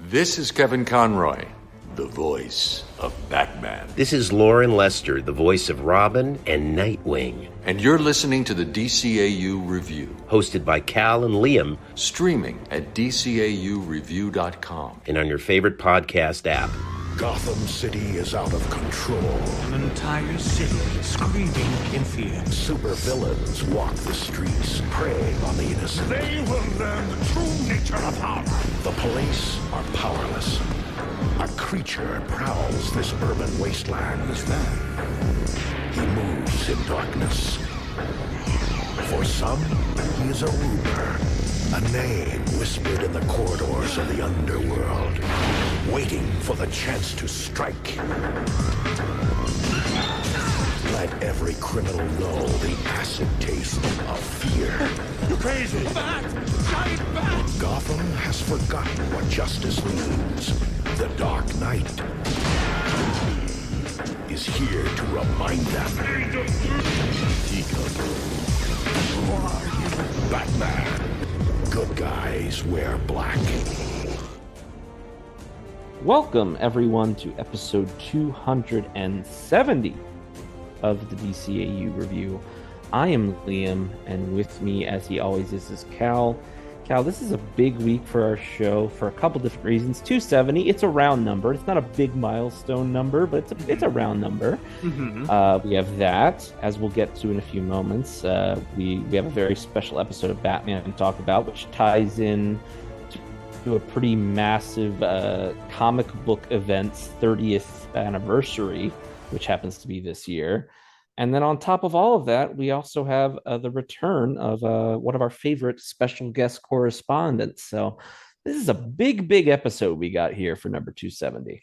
This is Kevin Conroy, the voice of Batman. This is Lauren Lester, the voice of Robin and Nightwing. And you're listening to the DCAU Review. Hosted by Cal and Liam. Streaming at DCAUreview.com. And on your favorite podcast app. Gotham City is out of control. An entire city screaming in fear. Supervillains walk the streets, preying on the innocent. They will learn the true nature of power. The police are powerless. A creature prowls this urban wasteland. Who's that? He moves in darkness. For some, he is a rumor, a name whispered in the corridors of the underworld, waiting for the chance to strike. Let every criminal know the acid taste of fear. You crazy? Bat! Giant bat! Gotham has forgotten what justice means. The Dark Knight is here to remind them. Who are you? Batman. Good guys wear black. Welcome, everyone, to episode 270 of the DCAU Review. I am Liam, and with me, as he always is Cal. Cal, this is a big week for our show for a couple different reasons. 270, it's a round number. It's not a big milestone number, but it's a round number. We have that, as we'll get to in a few moments. We have a very special episode of Batman to talk about, which ties in to a pretty massive comic book event's 30th anniversary, which happens to be this year. And then on top of all of that, we also have the return of one of our favorite special guest correspondents. So this is a big episode we got here for number 270.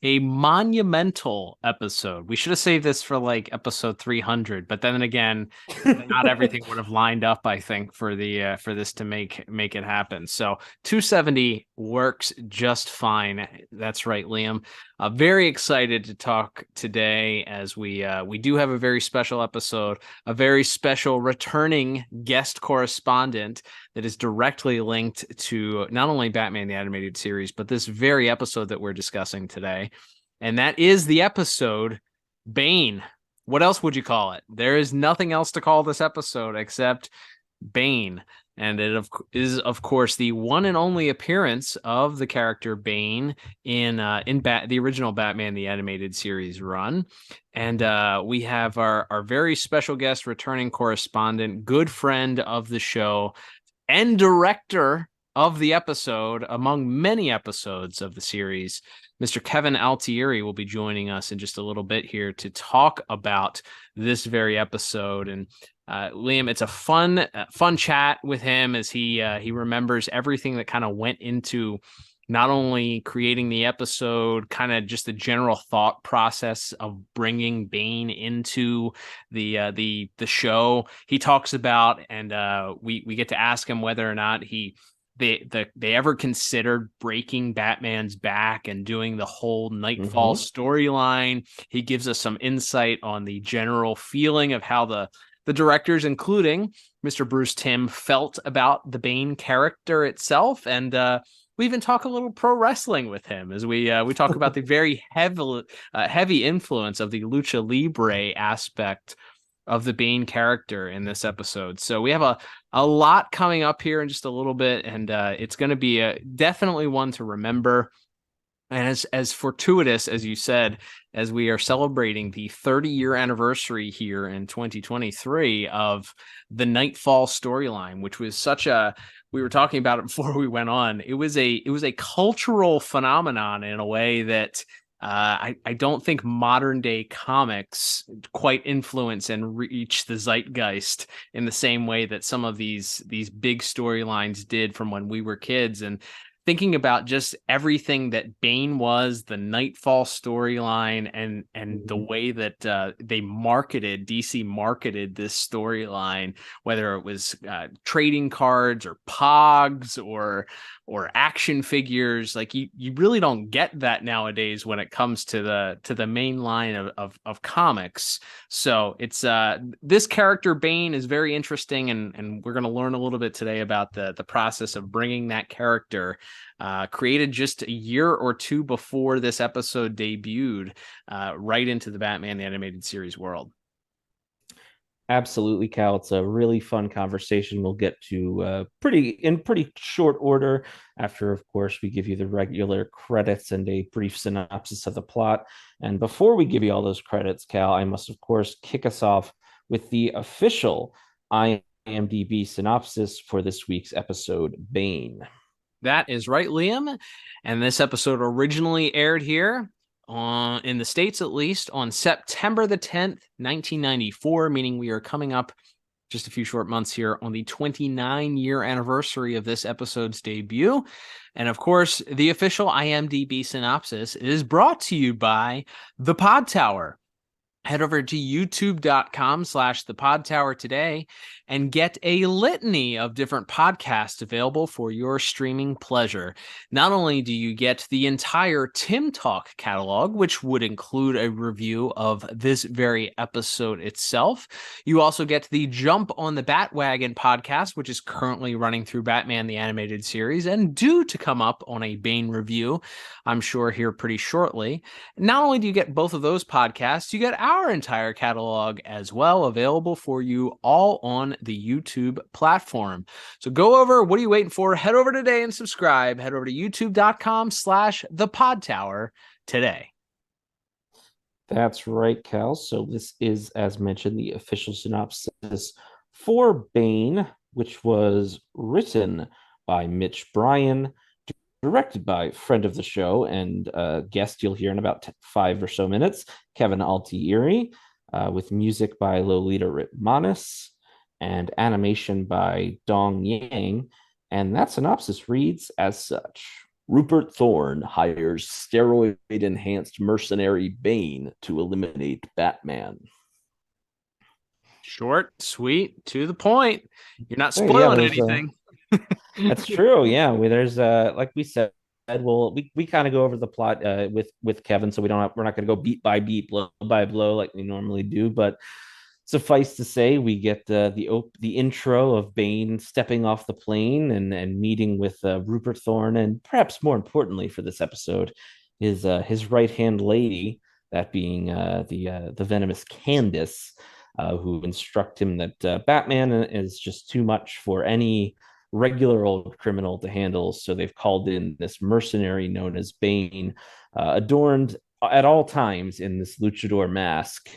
A monumental episode. We should have saved this for like episode 300, but then again, not everything would have lined up, I think, for this to make it happen. So 270 works just fine. That's right, Liam. Very excited to talk today, as we do have a very special episode, a very special returning guest correspondent that is directly linked to not only Batman the Animated Series, but this very episode that we're discussing today. And that is the episode Bane. What else would you call it? There is nothing else to call this episode except Bane. And it is, of course, the one and only appearance of the character Bane in the original Batman the Animated Series run. And we have our very special guest, returning correspondent, good friend of the show, and director of the episode, among many episodes of the series, Mr. Kevin Altieri will be joining us in just a little bit here to talk about this very episode. And Liam, it's a fun chat with him as he remembers everything that kind of went into not only creating the episode, kind of just the general thought process of bringing Bane into the show. He talks about, and we get to ask him whether or not they ever considered breaking Batman's back and doing the whole Knightfall storyline. He gives us some insight on the general feeling of how the directors, including Mr. Bruce Timm, felt about the Bane character itself. And we even talk a little pro wrestling with him as we talk about the very heavy influence of the Lucha Libre aspect of the Bane character in this episode. So we have a lot coming up here in just a little bit, and it's going to be definitely one to remember. And as fortuitous as you said, as we are celebrating the 30-year anniversary here in 2023 of the Knightfall storyline, which was we were talking about it before we went on. It was a cultural phenomenon in a way that I don't think modern day comics quite influence and reach the zeitgeist in the same way that some of these big storylines did from when we were kids. And thinking about just everything that Bane was, the Knightfall storyline, and the way that DC marketed this storyline, whether it was trading cards or pogs or action figures, like you really don't get that nowadays when it comes to the main line of comics. So it's this character Bane is very interesting, and we're going to learn a little bit today about the process of bringing that character created just a year or two before this episode debuted, right into the Batman the Animated Series world. Absolutely, Cal. It's a really fun conversation. We'll get to pretty short order after, of course, we give you the regular credits and a brief synopsis of the plot. And before we give you all those credits, Cal, I must, of course, kick us off with the official IMDb synopsis for this week's episode, Bane. That is right, Liam. And this episode originally aired here in the States, at least, on September the 10th, 1994, meaning we are coming up just a few short months here on the 29-year anniversary of this episode's debut. And of course, the official IMDb synopsis is brought to you by The Pod Tower. Head over to youtube.com/thepodtower today and get a litany of different podcasts available for your streaming pleasure. Not only do you get the entire Tim Talk catalog, which would include a review of this very episode itself, you also get the Jump on the Bat-Wagon podcast, which is currently running through Batman the Animated Series and due to come up on a Bane review, I'm sure, here pretty shortly. Not only do you get both of those podcasts, you get our entire catalog as well, available for you all on the YouTube platform. So go over. What are you waiting for? Head over today and subscribe. Head over to youtube.com/thepodtower today. That's right, Cal. So this is, as mentioned, the official synopsis for Bane, which was written by Mitch Bryan, directed by friend of the show and guest you'll hear in about 5 or so minutes, Kevin Altieri, with music by Lolita Ritmanis and animation by Dong Yang. And that synopsis reads as such. Rupert Thorne hires steroid-enhanced mercenary Bane to eliminate Batman. Short, sweet, to the point. You're not spoiling anything. That's true. Yeah, there's like we said, we kind of go over the plot with Kevin, so we're not going to go beat by beat, blow by blow like we normally do. But suffice to say, we get the intro of Bane stepping off the plane and meeting with Rupert Thorne, and perhaps more importantly for this episode, his right hand lady, that being the venomous Candace, who instruct him that Batman is just too much for any regular old criminal to handle, so they've called in this mercenary known as Bane, adorned at all times in this luchador mask.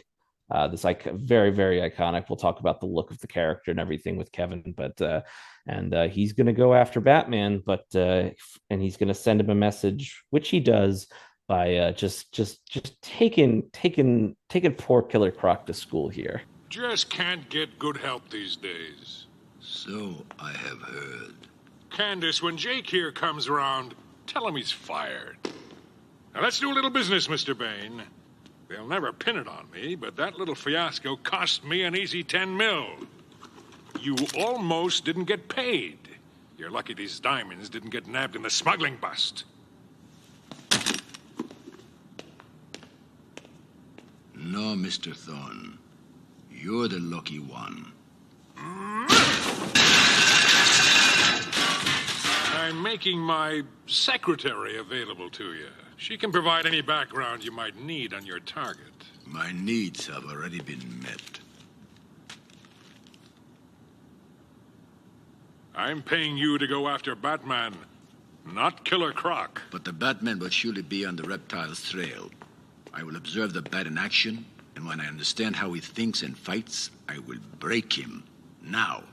This very, very iconic. We'll talk about the look of the character and everything with Kevin, but he's going to go after Batman, and he's going to send him a message, which he does by just taking poor Killer Croc to school here. Just can't get good help these days. So I have heard. Candace, when Jake here comes around, tell him he's fired. Now let's do a little business, Mr. Bane. They'll never pin it on me, but that little fiasco cost me an easy 10 mil. You almost didn't get paid. You're lucky these diamonds didn't get nabbed in the smuggling bust. No, Mr. Thorne. You're the lucky one. I'm making my secretary available to you. She can provide any background you might need on your target. My needs have already been met. I'm paying you to go after Batman, not Killer Croc. But the Batman will surely be on the reptile's trail. I will observe the bat in action, and when I understand how he thinks and fights, I will break him. Now,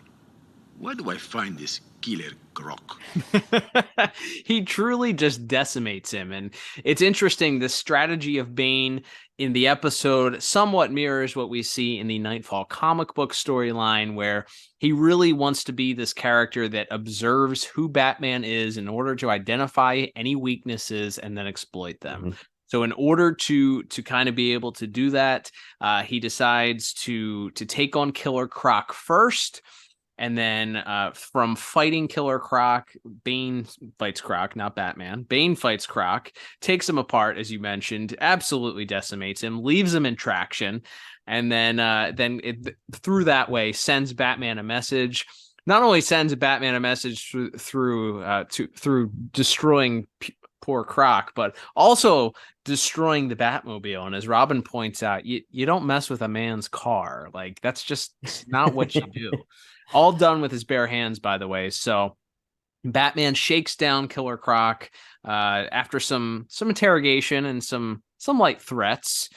where do I find this Killer Croc? He truly just decimates him. And it's interesting, the strategy of Bane in the episode somewhat mirrors what we see in the Knightfall comic book storyline, where he really wants to be this character that observes who Batman is in order to identify any weaknesses and then exploit them. Mm-hmm. So in order to kind of be able to do that, he decides to take on Killer Croc first. And then from fighting Killer Croc, Bane fights Croc, not Batman. Bane fights Croc, takes him apart, as you mentioned, absolutely decimates him, leaves him in traction, and then through that way sends Batman a message not only sends Batman a message through destroying poor Croc, but also destroying the Batmobile. And as Robin points out, you don't mess with a man's car. Like, that's just not what you do. All done with his bare hands, by the way. So Batman shakes down Killer Croc after some interrogation and some light threats.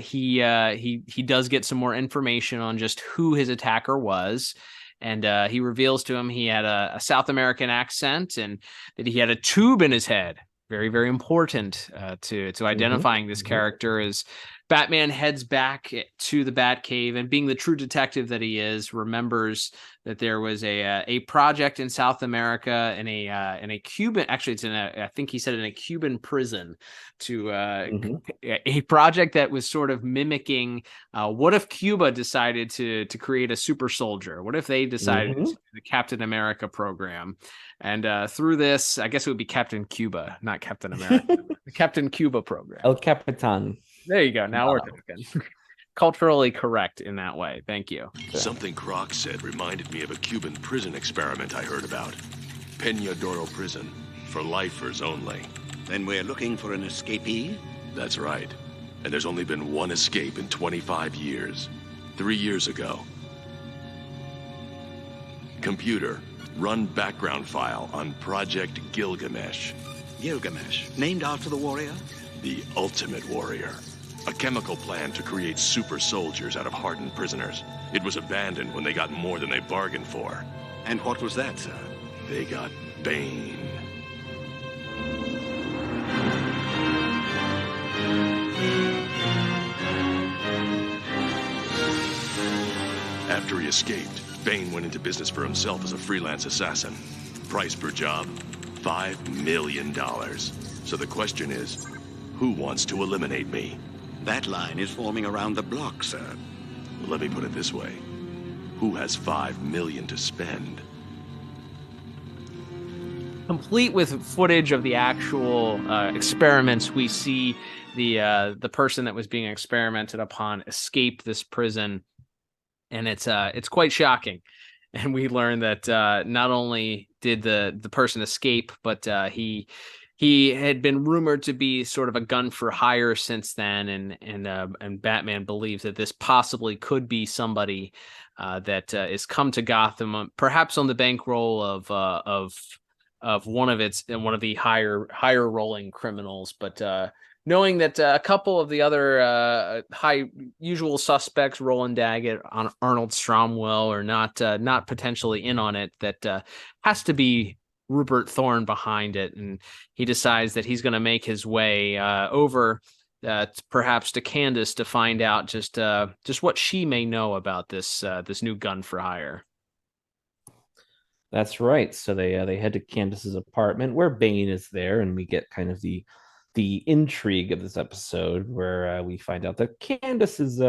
He does get some more information on just who his attacker was. And he reveals to him he had a South American accent and that he had a tube in his head. Very, very important to identifying this character. As Batman heads back to the Batcave, and being the true detective that he is, remembers that there was a project in South America in a Cuban, actually it's I think he said in a Cuban prison, to a project that was sort of mimicking what if Cuba decided to create a super soldier? What if they decided to do the Captain America program? And through this, I guess it would be Captain Cuba, not Captain America. The Captain Cuba program. El Capitan. There you go. Now we're talking. Culturally correct in that way. Thank you. Something Croc said reminded me of a Cuban prison experiment I heard about. Peñadoro Prison, for lifers only. Then we're looking for an escapee? That's right. And there's only been one escape in 25 years. 3 years ago. Computer, run background file on Project Gilgamesh. Gilgamesh, named after the warrior? The ultimate warrior. A chemical plan to create super soldiers out of hardened prisoners. It was abandoned when they got more than they bargained for. And what was that, sir? They got Bane. After he escaped, Bane went into business for himself as a freelance assassin. Price per job, $5 million. So the question is, who wants to eliminate me? That line is forming around the block, sir. Let me put it this way. Who has $5 million to spend? Complete with footage of the actual experiments, we see the person that was being experimented upon escape this prison, and it's quite shocking. And we learn that not only did the person escape, but he had been rumored to be sort of a gun for hire since then, and Batman believes that this possibly could be somebody that is come to Gotham, perhaps on the bankroll of one of the higher rolling criminals, but knowing that a couple of the other high usual suspects, Roland Daggett, Arnold Stromwell, are not potentially in on it, that has to be Rupert Thorne behind it, and he decides that he's going to make his way over perhaps to Candace to find out just what she may know about this new gun for hire. That's right. So they head to Candace's apartment where Bane is there, and we get kind of the intrigue of this episode where we find out that Candace has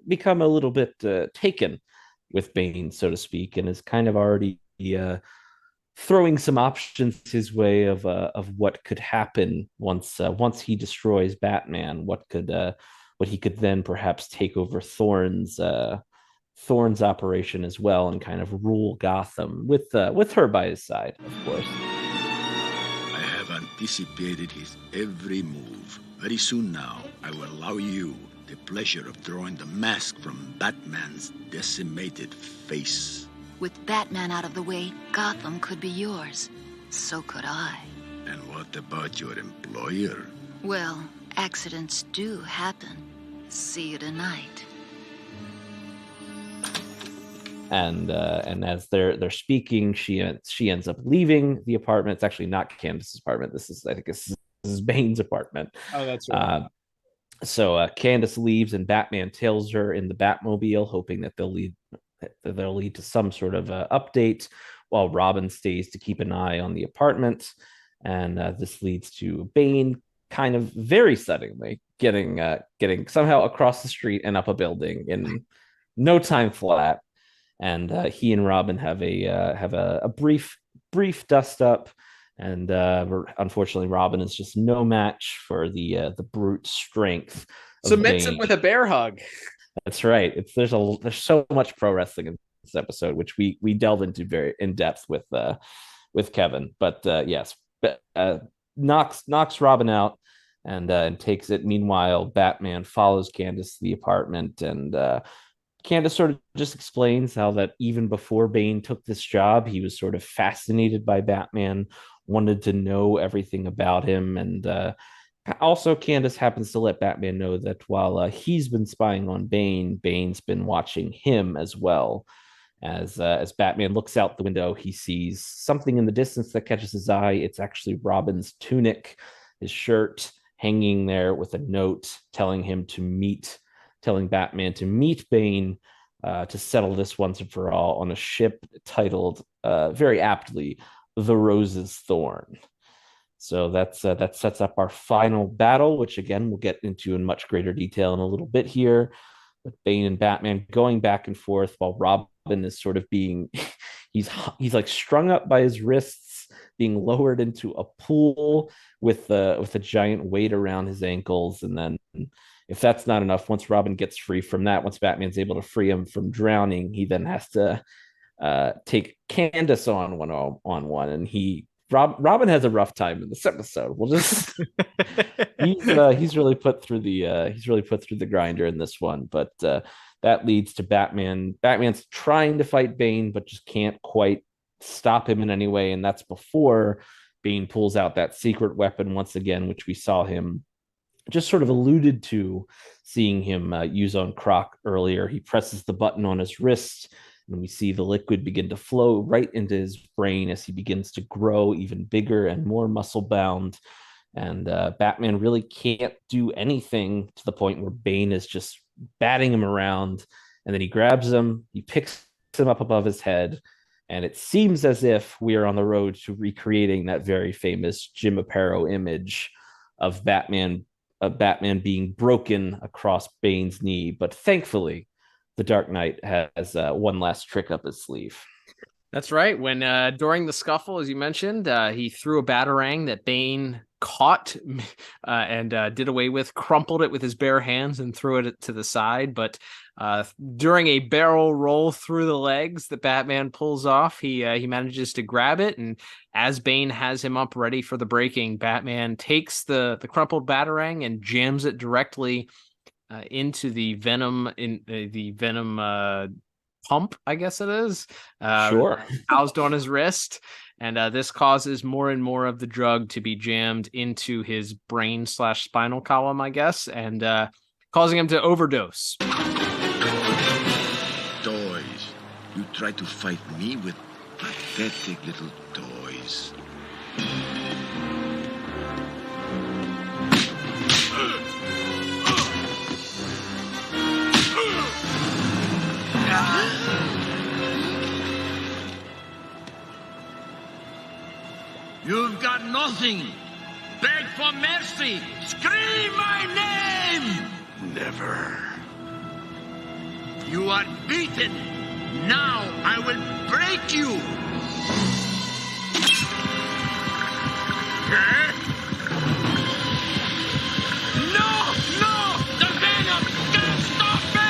become a little bit taken with Bane, so to speak, and is kind of already throwing some options his way of what could happen once he destroys Batman. What he could then perhaps take over Thorne's operation as well, and kind of rule Gotham with her by his side, of course. I have anticipated his every move. Very soon now, I will allow you the pleasure of drawing the mask from Batman's decimated face. With Batman out of the way, Gotham could be yours. So could I. And what about your employer? Well, accidents do happen. See you tonight. And as they're speaking, she ends up leaving the apartment. It's actually not Candace's apartment. This is Bane's apartment. Oh, that's right. So Candace leaves, and Batman tails her in the Batmobile, hoping that they'll lead to some sort of update, while Robin stays to keep an eye on the apartment. And this leads to Bane kind of very suddenly getting somehow across the street and up a building in no time flat. And he and Robin have a brief dust up, and unfortunately Robin is just no match for the brute strength of Submits Bane. him with a bear hug. That's right. There's so much pro wrestling in this episode, which we delve into very in depth with Kevin. But yes, knocks Robin out and takes it. Meanwhile, Batman follows Candace to the apartment, and Candace sort of just explains how that even before Bane took this job, he was sort of fascinated by Batman, wanted to know everything about him, and also Candace happens to let Batman know that while he's been spying on Bane, Bane's been watching him as well. As Batman looks out the window, he sees something in the distance that catches his eye. It's actually Robin's tunic, his shirt hanging there with a note telling Batman to meet Bane to settle this once and for all on a ship titled, very aptly, The Rose's Thorn. So that sets up our final battle, which again we'll get into in much greater detail in a little bit here. With Bane and Batman going back and forth while Robin is sort of being, he's like strung up by his wrists, being lowered into a pool with a giant weight around his ankles, and then if that's not enough, once Robin gets free from that, once Batman's able to free him from drowning, he then has to take Candace on one, and Robin has a rough time in this episode. We'll just he's really put through the grinder in this one, but that leads to Batman's trying to fight Bane, but just can't quite stop him in any way, and that's before Bane pulls out that secret weapon once again, which we saw him just sort of alluded to seeing him use on Croc earlier. He presses the button on his wrist, and we see the liquid begin to flow right into his brain as he begins to grow even bigger and more muscle bound. And Batman really can't do anything, to the point where Bane is just batting him around. And then he grabs him, he picks him up above his head, and it seems as if we are on the road to recreating that very famous Jim Aparo image of Batman being broken across Bane's knee. But thankfully, the Dark Knight has one last trick up his sleeve. That's right. When during the scuffle, as you mentioned, he threw a batarang that Bane caught and did away with, crumpled it with his bare hands and threw it to the side. But during a barrel roll through the legs that Batman pulls off, he manages to grab it. And as Bane has him up ready for the breaking, Batman takes the crumpled batarang and jams it directly into the venom pump, I guess it is. Sure. Housed on his wrist. And this causes more and more of the drug to be jammed into his brain/spinal column, I guess, and causing him to overdose. Toys. You try to fight me with pathetic little toys. You've got nothing. Beg for mercy. Scream my name. Never. You are beaten. Now I will break you. No! The venom can't stop it!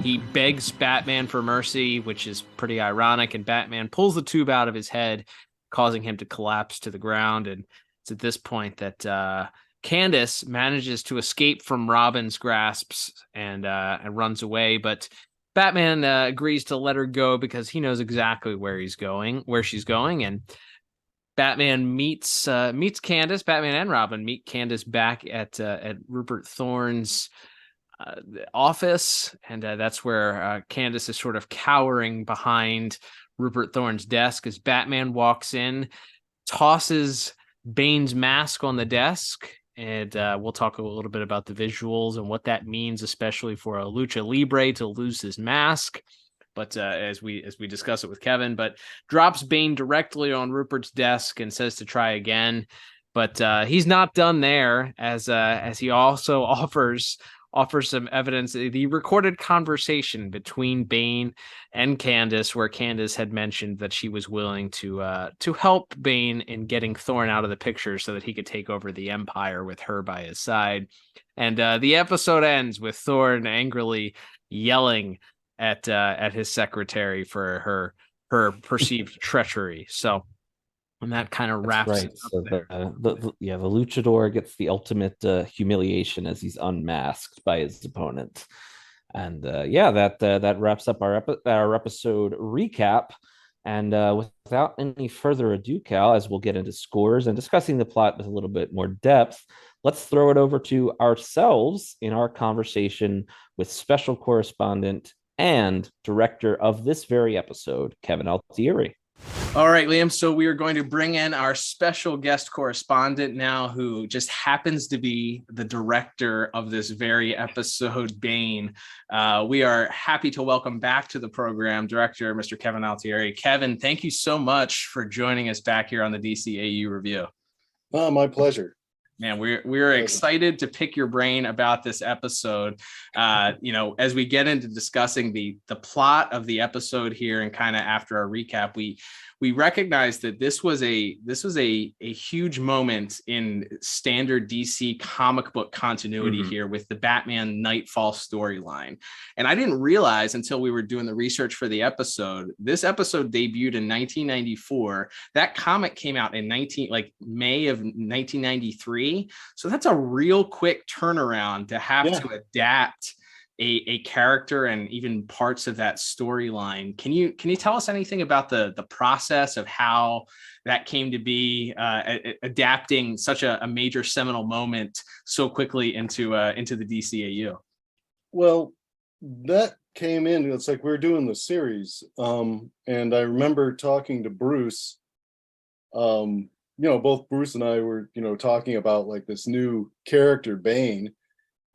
He begs Batman for mercy, which is pretty ironic, and Batman pulls the tube out of his head, causing him to collapse to the ground. And it's at this point that Candace manages to escape from Robin's grasps and runs away, but Batman agrees to let her go because he knows exactly where she's going, and Batman meets Candace. Batman and Robin meet Candace back at Rupert Thorne's office, and that's where Candace is sort of cowering behind Rupert Thorne's desk as Batman walks in, tosses Bane's mask on the desk, and we'll talk a little bit about the visuals and what that means, especially for a Lucha Libre to lose his mask. but as we discuss it with Kevin, but drops Bane directly on Rupert's desk and says to try again. But he's not done there, as he also offers some evidence, the recorded conversation between Bane and Candace, where Candace had mentioned that she was willing to help Bane in getting Thorn out of the picture so that he could take over the Empire with her by his side. And the episode ends with Thorn angrily yelling at his secretary for her perceived treachery. So, and that kind of wraps it up. So the luchador gets the ultimate humiliation as he's unmasked by his opponent. And that wraps up our episode recap. And without any further ado, Cal, as we'll get into scores and discussing the plot with a little bit more depth, let's throw it over to ourselves in our conversation with special correspondent and director of this very episode, Kevin Altieri. All right, Liam. So we are going to bring in our special guest correspondent now, who just happens to be the director of this very episode, Bane. We are happy to welcome back to the program director, Mr. Kevin Altieri. Kevin, thank you so much for joining us back here on the DCAU review. Oh, my pleasure. Man, we're excited to pick your brain about this episode. As we get into discussing the plot of the episode here, and kind of after our recap, we recognize that this was a huge moment in standard DC comic book continuity here with the Batman Knightfall storyline. And I didn't realize until we were doing the research for the episode, this episode debuted in 1994. That comic came out in May of 1993. So that's a real quick turnaround to have to adapt a character and even parts of that storyline. Can you tell us anything about the process of how that came to be, adapting such a major seminal moment so quickly into the DCAU? Well, that came in, it's like we were doing the series, and I remember talking to Bruce. Both Bruce and I were talking about like this new character, Bane.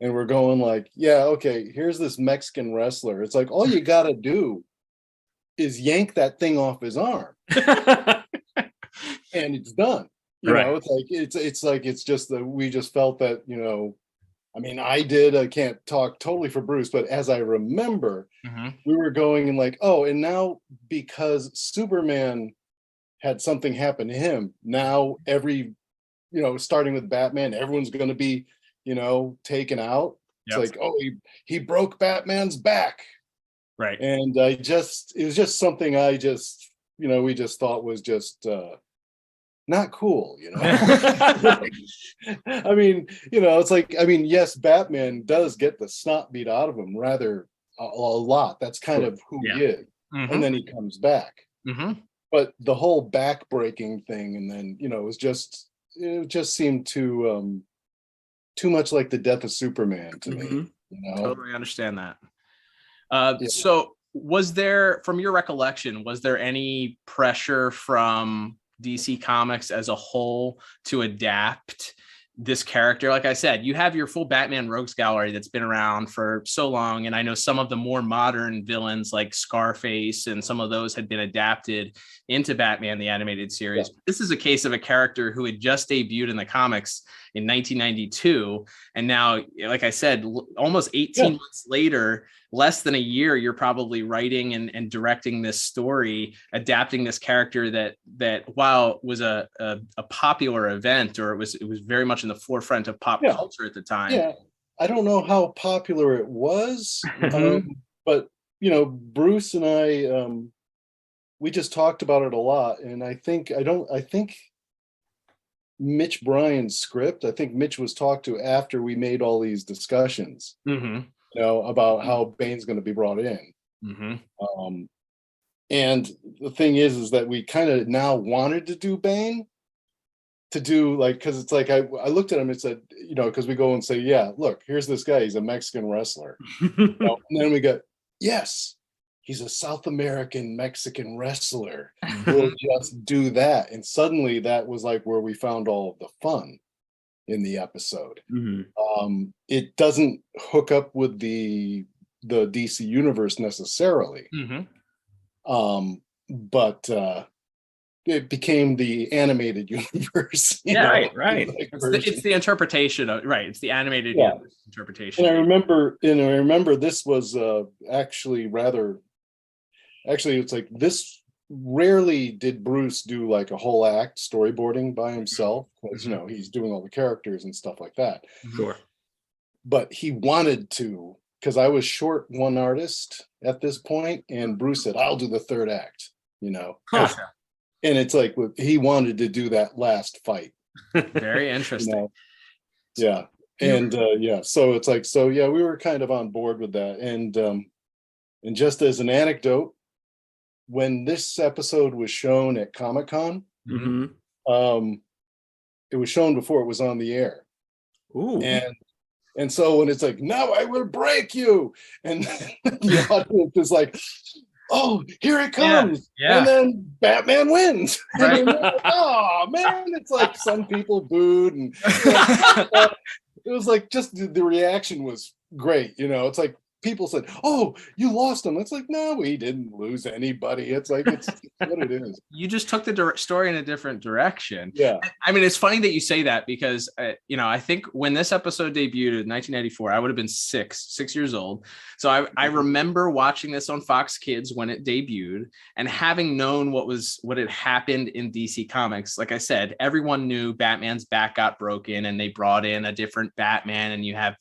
And we're going like, yeah, okay, here's this Mexican wrestler. It's like, all you got to do is yank that thing off his arm. And it's done. You know, it's just that we just felt that, I can't talk totally for Bruce, but as I remember, we were going and like, oh, and now because Superman had something happen to him, now starting with Batman, everyone's going to be taken out. It's like, oh, he broke Batman's back. Right. And it was just something we just thought was just not cool, it's like, yes, Batman does get the snot beat out of him rather a lot. That's kind of who he is. And then he comes back. But the whole back breaking thing, and then, it just seemed too much like the death of Superman to me. Totally understand that. So was there, from your recollection, was there any pressure from DC Comics as a whole to adapt this character? Like I said, you have your full Batman Rogues Gallery that's been around for so long, and I know some of the more modern villains like Scarface and some of those had been adapted into Batman the Animated Series. This is a case of a character who had just debuted in the comics in 1992, and now, like I said, almost 18 months later, less than a year, you're probably writing and directing this story, adapting this character that while it was a popular event, or it was very much in the forefront of pop culture at the time. Yeah, I don't know how popular it was, but Bruce and I, we just talked about it a lot, and I think Mitch Bryan's script, I think Mitch was talked to after we made all these discussions. About how Bane's going to be brought in. And the thing is that we kind of now wanted to do Bane, to do like, because it's like I looked at him and said, because we go and say, yeah, look, here's this guy, he's a Mexican wrestler. And then we go, yes, he's a South American Mexican wrestler. We'll just do that. And suddenly that was like where we found all of the fun in the episode. It doesn't hook up with the the DC universe necessarily. But it became the animated universe. Right. It's the interpretation of it's the animated universe interpretation. And I remember this was actually it's like this. Rarely did Bruce do like a whole act storyboarding by himself, because he's doing all the characters and stuff like that. Sure. But he wanted to, because I was short one artist at this point, and Bruce said, "I'll do the third act." And it's like he wanted to do that last fight. Very interesting. Yeah. And so it's like, we were kind of on board with that. And just as an anecdote, when this episode was shown at Comic-Con, it was shown before it was on the air. Ooh. And so when it's like, "Now I will break you," and the audience is like, "Oh, here it comes." Yeah. And then Batman wins. Right. And like, oh man, it's like some people booed, and it was like just the reaction was great. It's like people said, "Oh, you lost him." It's like, no, we didn't lose anybody. It's like, it's what it is. You just took the story in a different direction. Yeah. I mean, it's funny that you say that, because, I think when this episode debuted in 1994, I would have been six years old. So I remember watching this on Fox Kids when it debuted, and having known what had happened in DC Comics. Like I said, everyone knew Batman's back got broken, and they brought in a different Batman, and you have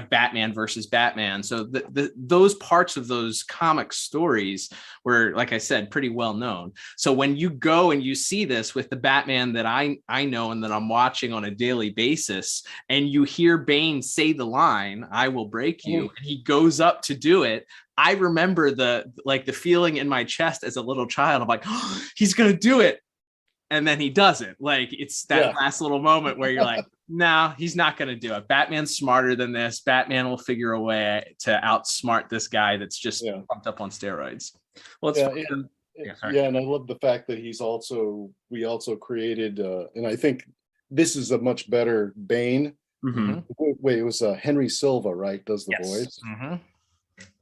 Batman versus Batman. So those parts of those comic stories were, like I said, pretty well known. So when you go and you see this with the Batman that I know and that I'm watching on a daily basis, and you hear Bane say the line, "I will break you," and he goes up to do it, I remember the feeling in my chest as a little child. I'm like, "Oh, he's gonna do it," and then he doesn't. Like, it's that last little moment where you're like, "No, he's not going to do it. Batman's smarter than this. Batman will figure a way to outsmart this guy that's just pumped up on steroids." Well, it's and I love the fact that we also created, and I think this is a much better Bane. Wait, it was Henry Silva, right? Does the voice?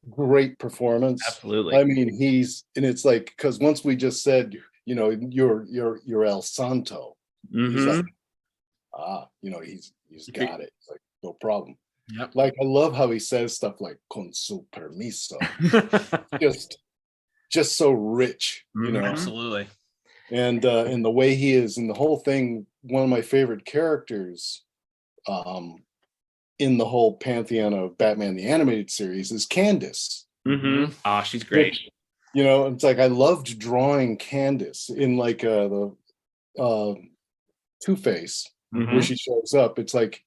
Great performance. Absolutely. I mean, and it's like, because once we just said, you're El Santo. He's like, he's got it. It's like, no problem. Yep. Like, I love how he says stuff like "con su permiso," just so rich, Absolutely. And the way he is, and the whole thing. One of my favorite characters, in the whole pantheon of Batman the Animated Series is Candace. Oh, she's great. It's like, I loved drawing Candace in like the Two-Face, where she shows up. It's like,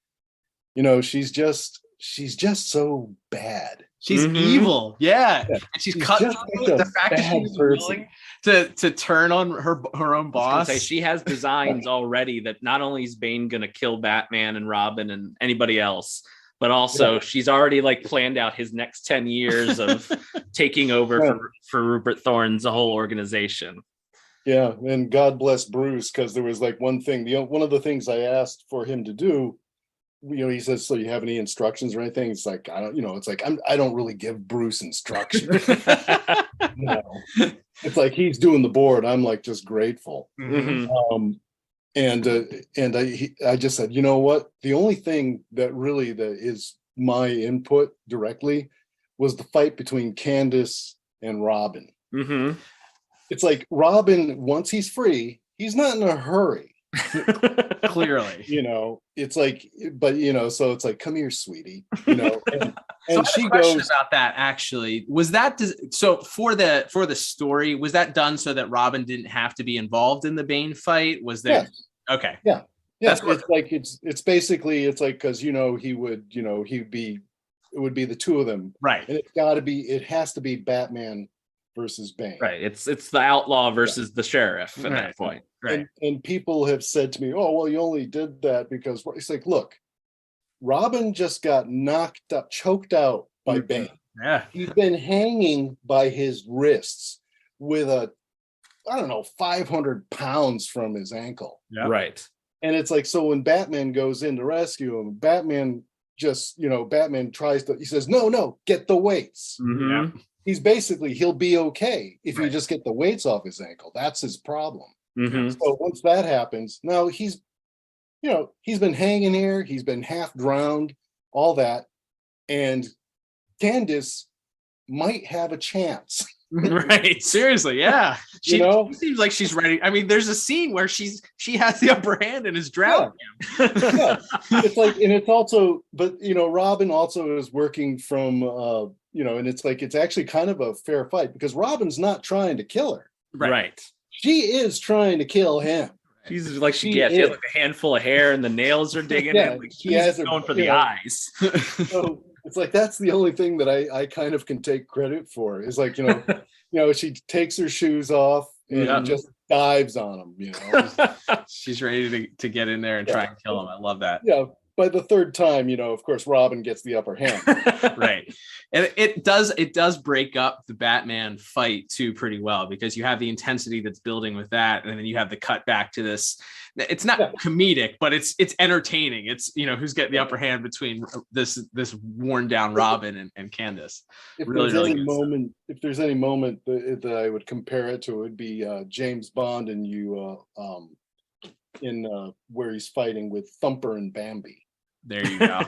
she's just so bad. She's evil, and she's cut through. The fact that she's willing to turn on her own boss. She has designs already that not only is Bane gonna kill Batman and Robin and anybody else, but also she's already like planned out his next 10 years of taking over for Rupert Thorne's whole organization. Yeah, and God bless Bruce, because there was like one thing. One of the things I asked for him to do, he says, "So you have any instructions or anything?" It's like, I don't, it's like, I don't really give Bruce instructions. It's like he's doing the board. I'm like just grateful. And I just said, you know what? The only thing that really is my input directly was the fight between Candace and Robin. It's like, Robin, once he's free, he's not in a hurry. Clearly, it's like, but so it's like, "Come here, sweetie," and so she goes about that. Actually, was that so for the story? Was that done so that Robin didn't have to be involved in the Bane fight? Was there? Okay, it's like, it's basically, it's like, because it would be the two of them, right? And it has to be Batman versus Bane, right? It's the outlaw versus the sheriff at that point. Right. And people have said to me, "Oh, well, you only did that because," it's like, look, Robin just got choked out by Bane. Yeah. He's been hanging by his wrists with 500 pounds from his ankle. Right. And it's like, so when Batman goes in to rescue him, Batman just, Batman tries to, he says, no, get the weights. Mm-hmm. He's basically, he'll be okay if you just get the weights off his ankle. That's his problem. Mm-hmm. So once that happens, now he's been hanging here, he's been half drowned, all that, and Candace might have a chance. Right. Seriously. Yeah. She seems like she's ready. I mean, there's a scene where she has the upper hand and is drowning him. Yeah. It's like, and it's also, but Robin also is working from, and it's like, it's actually kind of a fair fight because Robin's not trying to kill her. Right. She is trying to kill him. She's like, she has like a handful of hair and the nails are digging in. Like she's going for the eyes. So it's like, that's the only thing that I kind of can take credit for is like, she takes her shoes off and just dives on him, She's ready to get in there and try and kill him. I love that. Yeah. By the third time, of course, Robin gets the upper hand. Right. And it does break up the Batman fight too pretty well, because you have the intensity that's building with that, and then you have the cut back to this. It's not comedic, but it's entertaining. It's who's getting the upper hand between this worn down Robin and Candace. If there's any moment that I would compare it to, it would be James Bond and where he's fighting with Thumper and Bambi. There you go.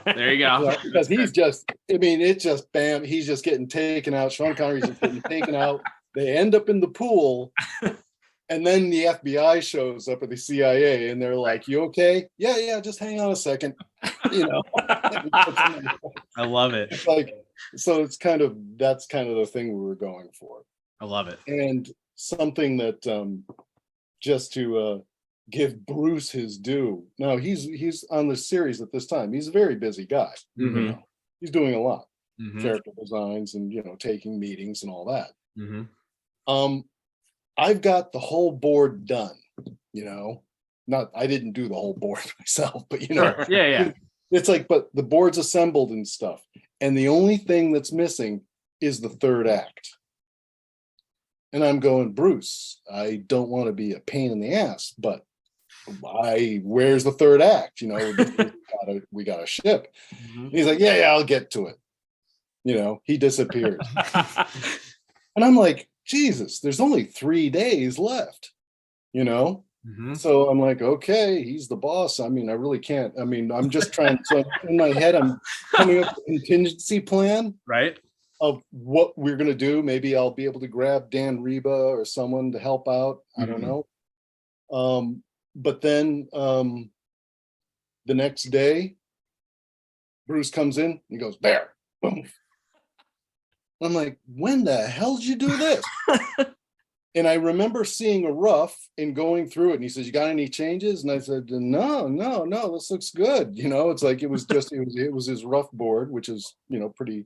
Because he's just, it's just bam. He's just getting taken out. Sean Connery's just getting taken out. They end up in the pool. And then the FBI shows up at the CIA and they're like, you okay? Yeah, just hang on a second. I love it. It's like, so that's kind of the thing we were going for. I love it. And something that just to give Bruce his due. Now he's on the series at this time. He's a very busy guy. Mm-hmm. He's doing a lot, Mm-hmm. character designs and taking meetings and all that. Mm-hmm. I've got the whole board done. I didn't do the whole board myself, but yeah. It's like, but the board's assembled and stuff, and the only thing that's missing is the third act. And I'm going, Bruce, I don't want to be a pain in the ass, but where's the third act? We got a ship. Mm-hmm. He's like, yeah, I'll get to it. He disappears. And I'm like, Jesus, there's only 3 days left, Mm-hmm. So I'm like, okay, he's the boss. I really can't. I'm just trying. So in my head, I'm coming up with a contingency plan. Right. Of what we're going to do. Maybe I'll be able to grab Dan Reba or someone to help out. I don't know. But then the next day, Bruce comes in, he goes, there, boom. I'm like, when the hell did you do this? And I remember seeing a rough and going through it, and he says, you got any changes? And I said, no, this looks good. It's like, it was his rough board, which is, pretty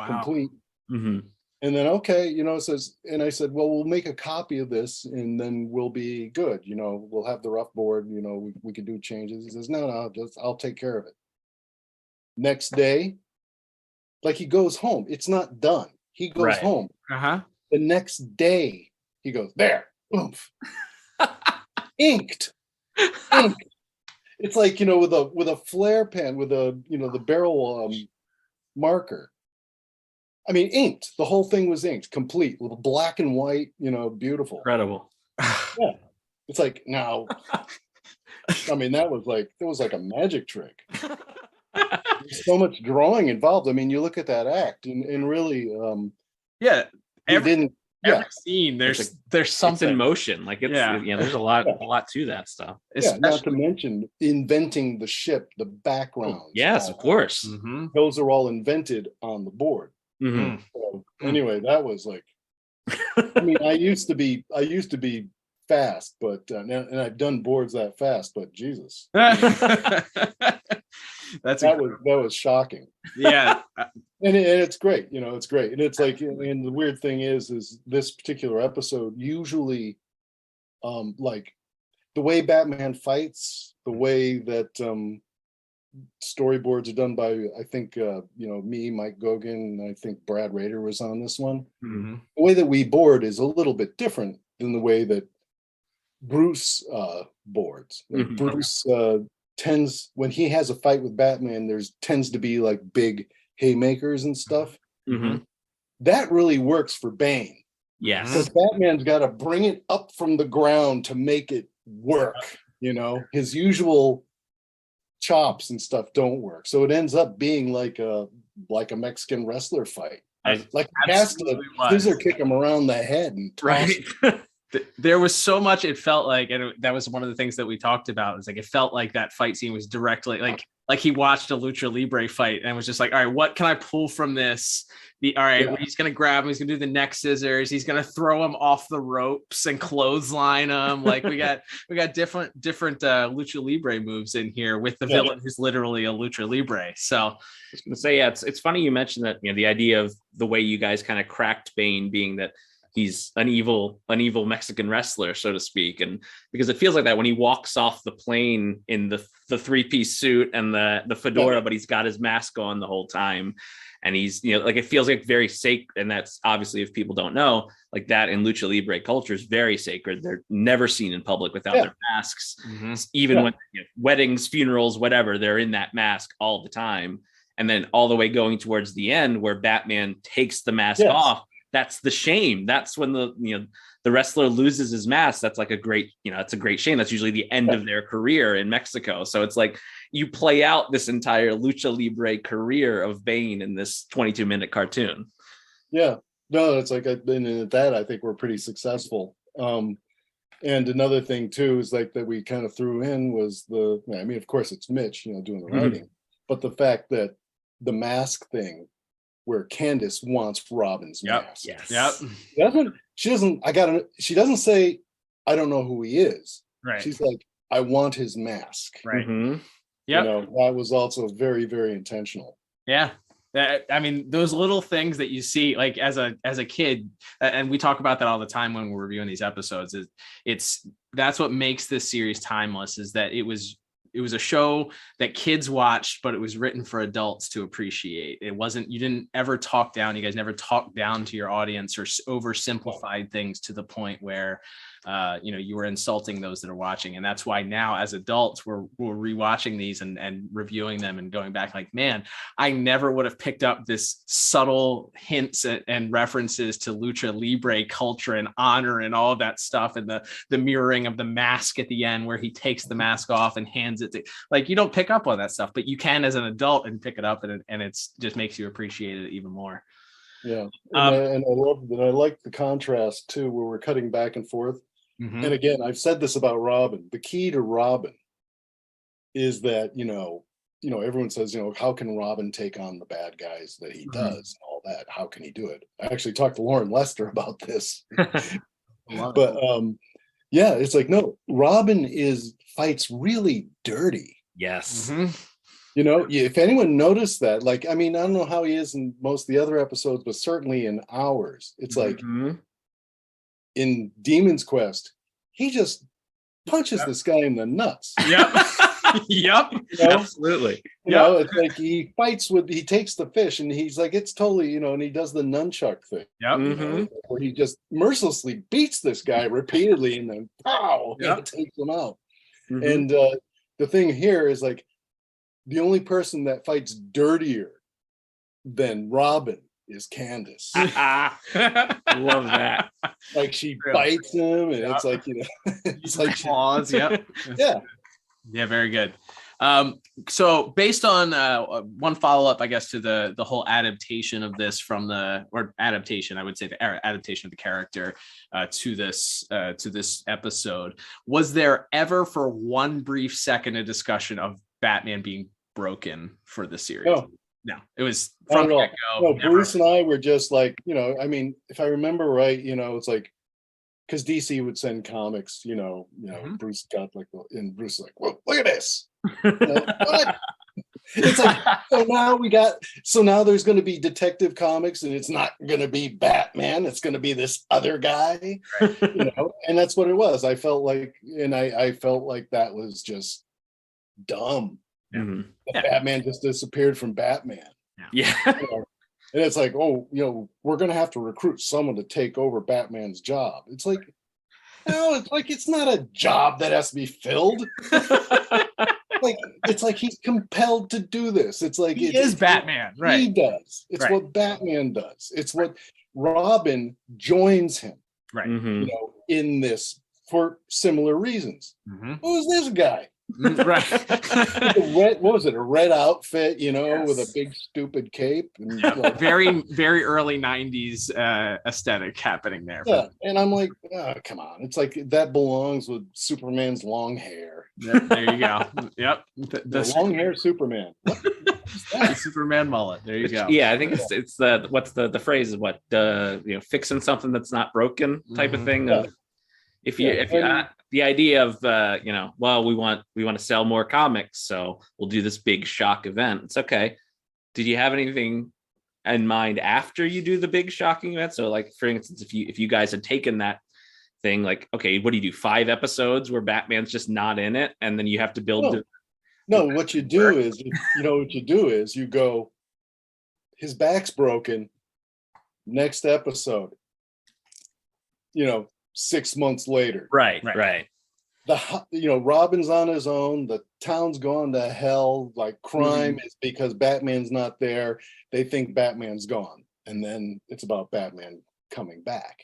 complete. Mm-hmm. And then, okay, it says, and I said, well, we'll make a copy of this and then we'll be good. We'll have the rough board, we can do changes. He says, no, I'll take care of it. Next day, like he goes home. It's not done. He goes home. Uh-huh. The next day, he goes, there, oomph. Inked. It's like, with a flare pen, with the barrel marker. Inked. The whole thing was inked, complete, with black and white, beautiful. Incredible. Yeah. It's like, now, that was like a magic trick. There's so much drawing involved. You look at that act and really, every scene, there's something in motion. Like it's, there's a lot to that stuff. Not to mention inventing the ship, the backgrounds. Yes, of course. Mm-hmm. Those are all invented on the board. Mm-hmm. So anyway, that was like, I used to be fast, but and I've done boards that fast, but Jesus, that was shocking. Yeah, and it's great. It's great, and it's like, and the weird thing is this particular episode usually, like the way Batman fights, the way that storyboards are done by, I think, me, Mike Gogan, and I think Brad Rader was on this one. Mm-hmm. The way that we board is a little bit different than the way that Bruce boards. Like Mm-hmm. Bruce tends, when he has a fight with Batman, there's tends to be like big haymakers and stuff. Mm-hmm. That really works for Bane. Yes. Because Batman's got to bring it up from the ground to make it work. You know, his usual chops and stuff don't work. So it ends up being like a Mexican wrestler fight. Like he has to scissor kick him around the head and toss him. There was so much, it felt like, and that was one of the things that we talked about, is like it felt like that fight scene was directly like he watched a Lucha Libre fight and was just like, all right, what can I pull from this? He's gonna grab him, he's gonna do the neck scissors, he's gonna throw him off the ropes and clothesline him. Like we got different Lucha Libre moves in here with the villain who's literally a Lucha Libre. So I was gonna say, it's funny you mentioned that, the idea of the way you guys kind of cracked Bane being that he's an evil Mexican wrestler, so to speak. And because it feels like that when he walks off the plane in the 3-piece suit and the fedora, but he's got his mask on the whole time. And he's, like, it feels like very sacred. And that's obviously, if people don't know, like that in Lucha Libre culture is very sacred. They're never seen in public without their masks. Mm-hmm. Even when weddings, funerals, whatever, they're in that mask all the time. And then all the way going towards the end where Batman takes the mask off, that's the shame. That's when the wrestler loses his mask. That's like a great, it's a great shame. That's usually the end of their career in Mexico. So it's like you play out this entire Lucha Libre career of Bane in this 22-minute cartoon. Yeah, no, it's like I've been in that. I think we're pretty successful. And another thing too is like that we kind of threw in was of course it's Mitch, doing the writing, but the fact that the mask thing, where Candace wants Robin's mask. Yes. Yep. She doesn't say, I don't know who he is. Right. She's like, I want his mask. Right. Mm-hmm. Yep. That was also very, very intentional. Yeah. I mean, those little things that you see, like as a kid, and we talk about that all the time when we're reviewing these episodes, that's what makes this series timeless, is that it was a show that kids watched, but it was written for adults to appreciate. It wasn't, you didn't ever talk down. You guys never talked down to your audience or oversimplified things to the point where, you were insulting those that are watching. And that's why now as adults, we're rewatching these and reviewing them and going back like, man, I never would have picked up this subtle hints and references to Lucha Libre culture and honor and all of that stuff. And the mirroring of the mask at the end where he takes the mask off and hands it to, like, you don't pick up on that stuff, but you can as an adult and pick it up, and it's just makes you appreciate it even more. Yeah. And I love that. I like the contrast too, where we're cutting back and forth. Mm-hmm. And again, I've said this about Robin. The key to Robin is that, everyone says, how can Robin take on the bad guys that he does and all that? How can he do it? I actually talked to Lauren Lester about this. But it's like, no, Robin fights really dirty. Yes. Mm-hmm. If anyone noticed that, like, I mean, I don't know how he is in most of the other episodes, but certainly in ours, it's like in Demon's Quest, he just punches this guy in the nuts. Yep. Yep. Absolutely. It's like he takes the fish and he's like, it's totally, and he does the nunchuck thing. Yep. Where he just mercilessly beats this guy repeatedly and then pow, it takes him out. Mm-hmm. And the thing here is like, the only person that fights dirtier than Robin is Candace. Love that. Like she bites him, and it's like, it's like claws. Yep. Yeah, very good. So based on one follow-up, I guess, to the whole adaptation of this I would say the adaptation of the character to this episode, was there ever for one brief second a discussion of Batman being broken for the series? No, it was from the get-go. No, Bruce and I were just like, I mean, if I remember right, it's like, because DC would send comics, Bruce got like, and Bruce is like, well, look at this. What? It's like, so now there's going to be Detective Comics, and it's not going to be Batman. It's going to be this other guy, and that's what it was. I felt like that was just dumb. Mm-hmm. Batman just disappeared from Batman. Yeah. And it's like, we're going to have to recruit someone to take over Batman's job. It's like, no, it's like, it's not a job that has to be filled. like it's like he's compelled to do this. It's like he is Batman, right? He does. It's right. what Batman does. It's what Robin joins him, right? Mm-hmm. You know, in this for similar reasons. Mm-hmm. Who's this guy? Right. What was it? A red outfit, you know, Yes. with a big stupid cape. And, like, very, very early 90s aesthetic happening there. Yeah. And I'm like, oh, come on. It's like that belongs with Superman's long hair. There you go. Yep. The long hair Superman. The Superman mullet. There you go. Yeah, I think it's the what's the phrase is what fixing something that's not broken type of thing. Of if you the idea of well, we want to sell more comics, so we'll do this big shock event. It's okay. Did you have anything in mind after you do the big shocking event? So, like, for instance, if you guys had taken that thing, like, okay, what do you do? 5 episodes where Batman's just not in it, and then you have to build. No, what you do is, you go, his back's broken. Next episode, 6 months later. Right. Robin's on his own. The town's gone to hell. Like, crime is because Batman's not there. They think Batman's gone. And then it's about Batman coming back.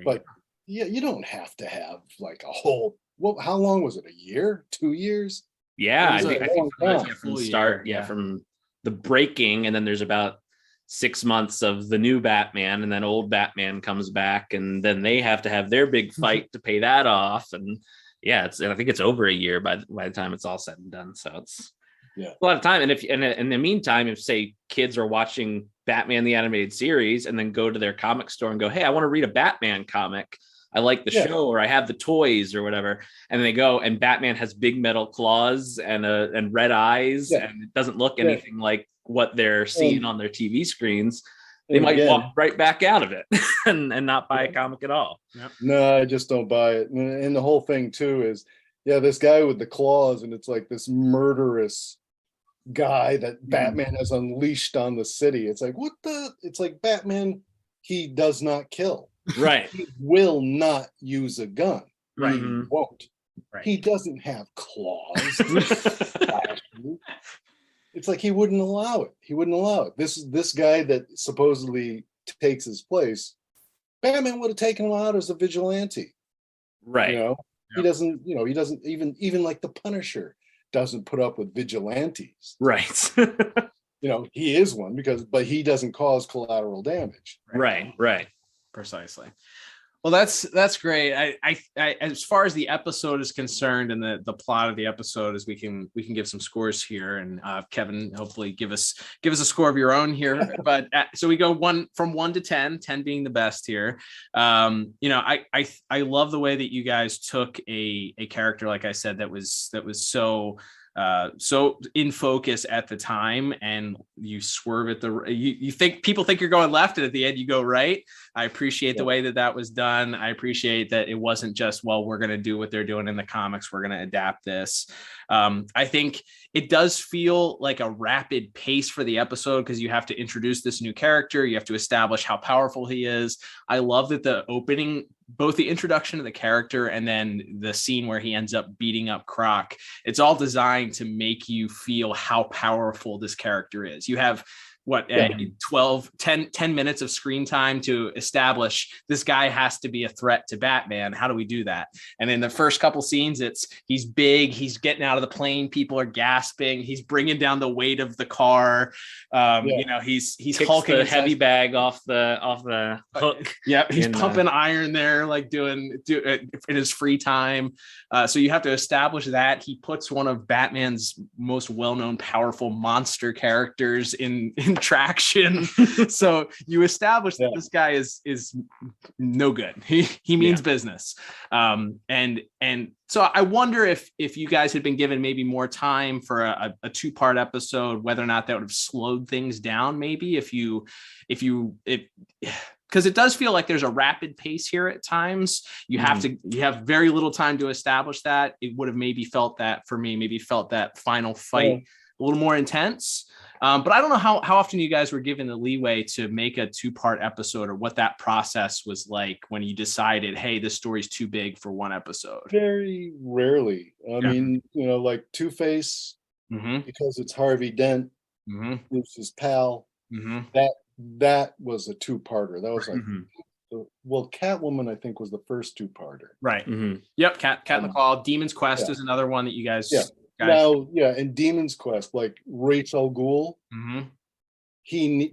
But yeah, you don't have to have like a whole, how long was it? A year? 2 years? Yeah, I think from the start, from the breaking, and then there's about 6 months of the new Batman, and then old Batman comes back, and then they have to have their big fight to pay that off. And I think it's over a year by the time it's all said and done. So it's a lot of time. And if in the meantime, if say kids are watching Batman the Animated Series and then go to their comic store and go, hey, I want to read a Batman comic. I like the show, or I have the toys or whatever. And they go, and Batman has big metal claws and red eyes, and it doesn't look anything like what they're seeing on their TV screens. They might walk right back out of it and not buy a comic at all. Yep. No, I just don't buy it. And the whole thing too is, this guy with the claws, and it's like this murderous guy that Batman has unleashed on the city. It's like, it's like Batman, he does not kill. Right. He will not use a gun. Right. He won't. Right. He doesn't have claws. It's like he wouldn't allow it. This guy that supposedly takes his place, Batman would have taken him out as a vigilante. Right. He doesn't, he doesn't even like the Punisher doesn't put up with vigilantes. Right. He is one but he doesn't cause collateral damage. Right. Precisely. Well, that's great. I as far as the episode is concerned and the plot of the episode, is we can give some scores here, and Kevin, hopefully give us a score of your own here. But so we go from 1 to 10, 10 being the best here. I love the way that you guys took a character, like I said, that was so in focus at the time, and you swerve at you think people think you're going left, and at the end you go right. I appreciate the way that was done. I appreciate that it wasn't just, well, we're going to do what they're doing in the comics, we're going to adapt this. I think it does feel like a rapid pace for the episode, because you have to introduce this new character, you have to establish how powerful he is. I love that the opening, both the introduction of the character and then the scene where he ends up beating up Croc, it's all designed to make you feel how powerful this character is. You have 10 minutes of screen time to establish this guy has to be a threat to Batman. How do we do that? And in the first couple scenes, he's big, he's getting out of the plane, people are gasping, he's bringing down the weight of the car. He's hulking the heavy bag off the hook. Yep, he's pumping iron there, like doing in his free time. So you have to establish that. He puts one of Batman's most well-known powerful monster characters in traction. So you establish that this guy is no good. He means business. And so I wonder if you guys had been given maybe more time for a 2-part episode, whether or not that would have slowed things down. Maybe if because it does feel like there's a rapid pace here at times. You have very little time to establish that. It would have maybe felt that final fight a little more intense. But I don't know how often you guys were given the leeway to make a 2-part episode, or what that process was like when you decided, hey, this story's too big for one episode. Very rarely. I mean, like Two-Face, because it's Harvey Dent, Bruce's pal. That was a two-parter. That was like, well, Catwoman, I think, was the first two-parter. Right. Yep. Cat in the Claw. Demon's Quest is another one that you guys. Yeah. Now, and Demon's Quest, like Ra's al Ghul,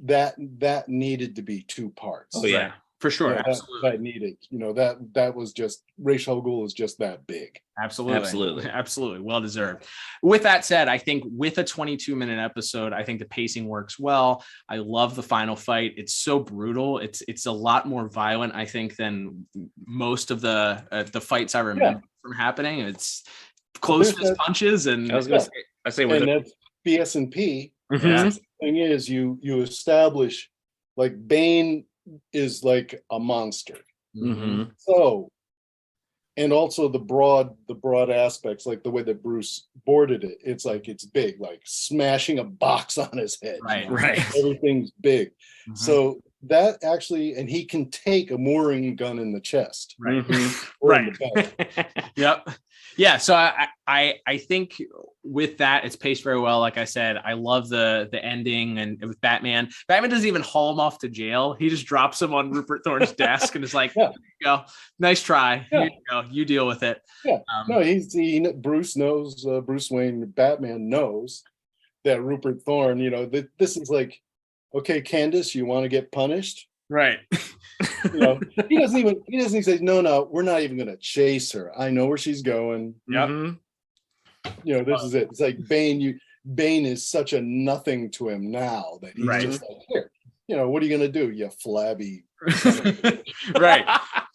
that needed to be two parts. Oh yeah, for sure. Absolutely. That needed. That was just Ra's al Ghul is just that big. Absolutely. Well deserved. With that said, I think with a 22-minute episode, I think the pacing works well. I love the final fight. It's so brutal. It's a lot more violent, I think, than most of the fights I remember from happening. It's close fist punches, and I was gonna say, and that's BS&P. The thing is, you establish like Bane is like a monster. So, and also the broad aspects, like the way that Bruce boarded it, it's like it's big, like smashing a box on his head. Right. Everything's big. So that actually, and he can take a mooring gun in the chest. Right. Or in the back. Yep. Yeah, so I think with that, it's paced very well. Like I said, I love the ending, and with Batman doesn't even haul him off to jail. He just drops him on Rupert Thorne's desk and is like, "Here you go, nice try. Here you go, you deal with it." Yeah, Bruce knows, Bruce Wayne, Batman knows that Rupert Thorne. This is like, okay, Candace, you want to get punished? Right. He doesn't even say, no, we're not even going to chase her. I know where she's going. Yep. This is it. It's like Bane is such a nothing to him now that he's just like, here, what are you going to do? You flabby. Right.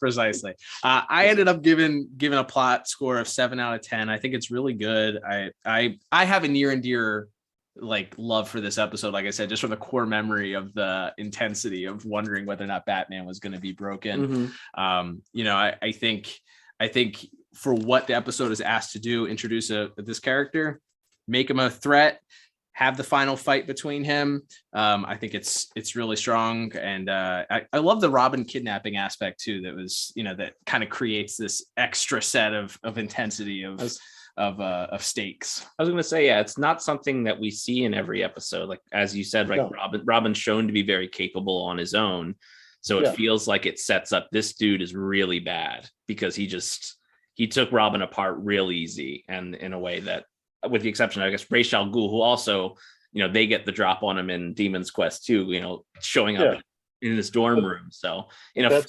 Precisely. I ended up giving a plot score of 7 out of 10. I think it's really good. I have a near and dear love for this episode, like I said, just from the core memory of the intensity of wondering whether or not Batman was going to be broken. I think for what the episode is asked to do, introduce this character, make him a threat, have the final fight between him. I think it's really strong, and I love the Robin kidnapping aspect too. That was that kind of creates this extra set of intensity of stakes. I was going to say, it's not something that we see in every episode. Like, as you said, Robin's shown to be very capable on his own. So it feels like it sets up this dude is really bad because he took Robin apart real easy, and in a way that, with the exception of, I guess, Ra's al Ghul, who also, they get the drop on him in Demon's Quest too, showing up in his dorm room. So, but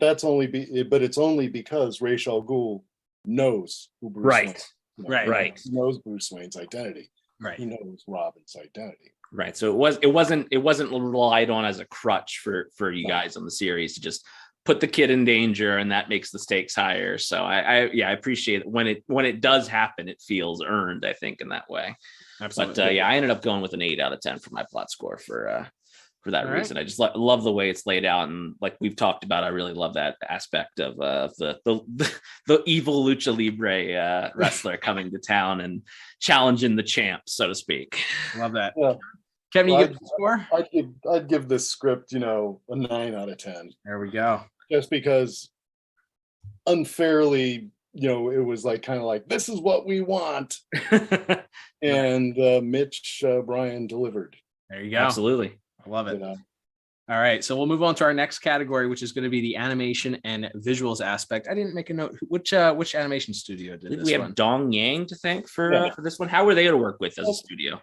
it's only because Ra's al Ghul knows who Bruce Wayne is. Right. He knows Bruce Wayne's identity. Right. He knows Robin's identity. Right. So it wasn't relied on as a crutch for you guys on the series to just put the kid in danger, and that makes the stakes higher. So I appreciate it. When it does happen, it feels earned, I think, in that way. Absolutely. But I ended up going with an 8 out of 10 for my plot score for that reason. I just love the way it's laid out, and like we've talked about, I really love that aspect of the evil Lucha Libre wrestler coming to town and challenging the champ, so to speak. Love that. Yeah. Kevin, you give the score? I'd give this script, a 9 out of 10. There we go. Just because unfairly, it was like kind of like, this is what we want, and Mitch Bryan delivered. There you go. Absolutely. I love it. All right, so we'll move on to our next category, which is going to be the animation and visuals aspect. I didn't make a note. Which animation studio did this? We have Dong Yang to thank for this one. How were they to work with as a studio?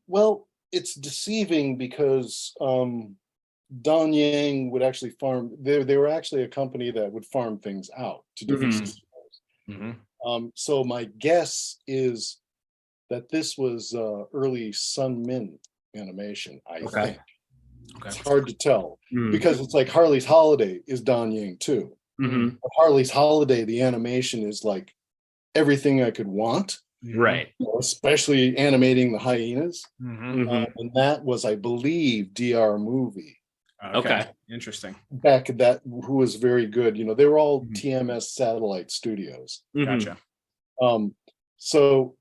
Well, it's deceiving because Dong Yang would actually farm. They were actually a company that would farm things out to different studios. So my guess is that this was early Sun Min animation. I think. Okay. It's hard to tell because it's like Harley's Holiday is Dong Yang too. Harley's Holiday, the animation is like everything I could want. Right. Especially animating the hyenas. And that was, I believe, DR Movie. Okay. Interesting. Back at that, who was very good. They were all TMS satellite studios. Gotcha. So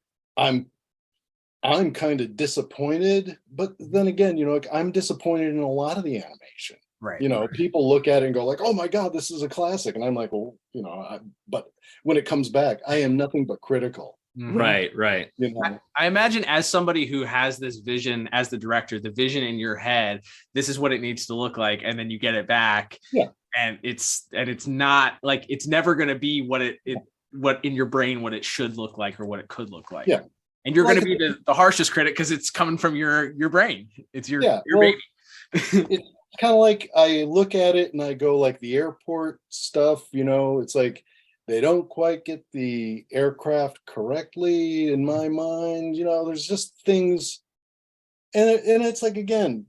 I'm kind of disappointed, but then again, I'm disappointed in a lot of the animation. Right. You know, people look at it and go like, "Oh my God, this is a classic," and I'm like, "Well, you know," but when it comes back, I am nothing but critical. Mm-hmm. Right. You know? I imagine as somebody who has this vision as the director, the vision in your head, this is what it needs to look like, and then you get it back, and it's not like, it's never going to be what what in your brain what it should look like or what it could look like. Yeah, and you're going to be the harshest critic because it's coming from your brain. It's your baby. It's kind of like I look at it and I go like the airport stuff. You know, it's like, they don't quite get the aircraft correctly in my mind. You know, there's just things, and it's like, again,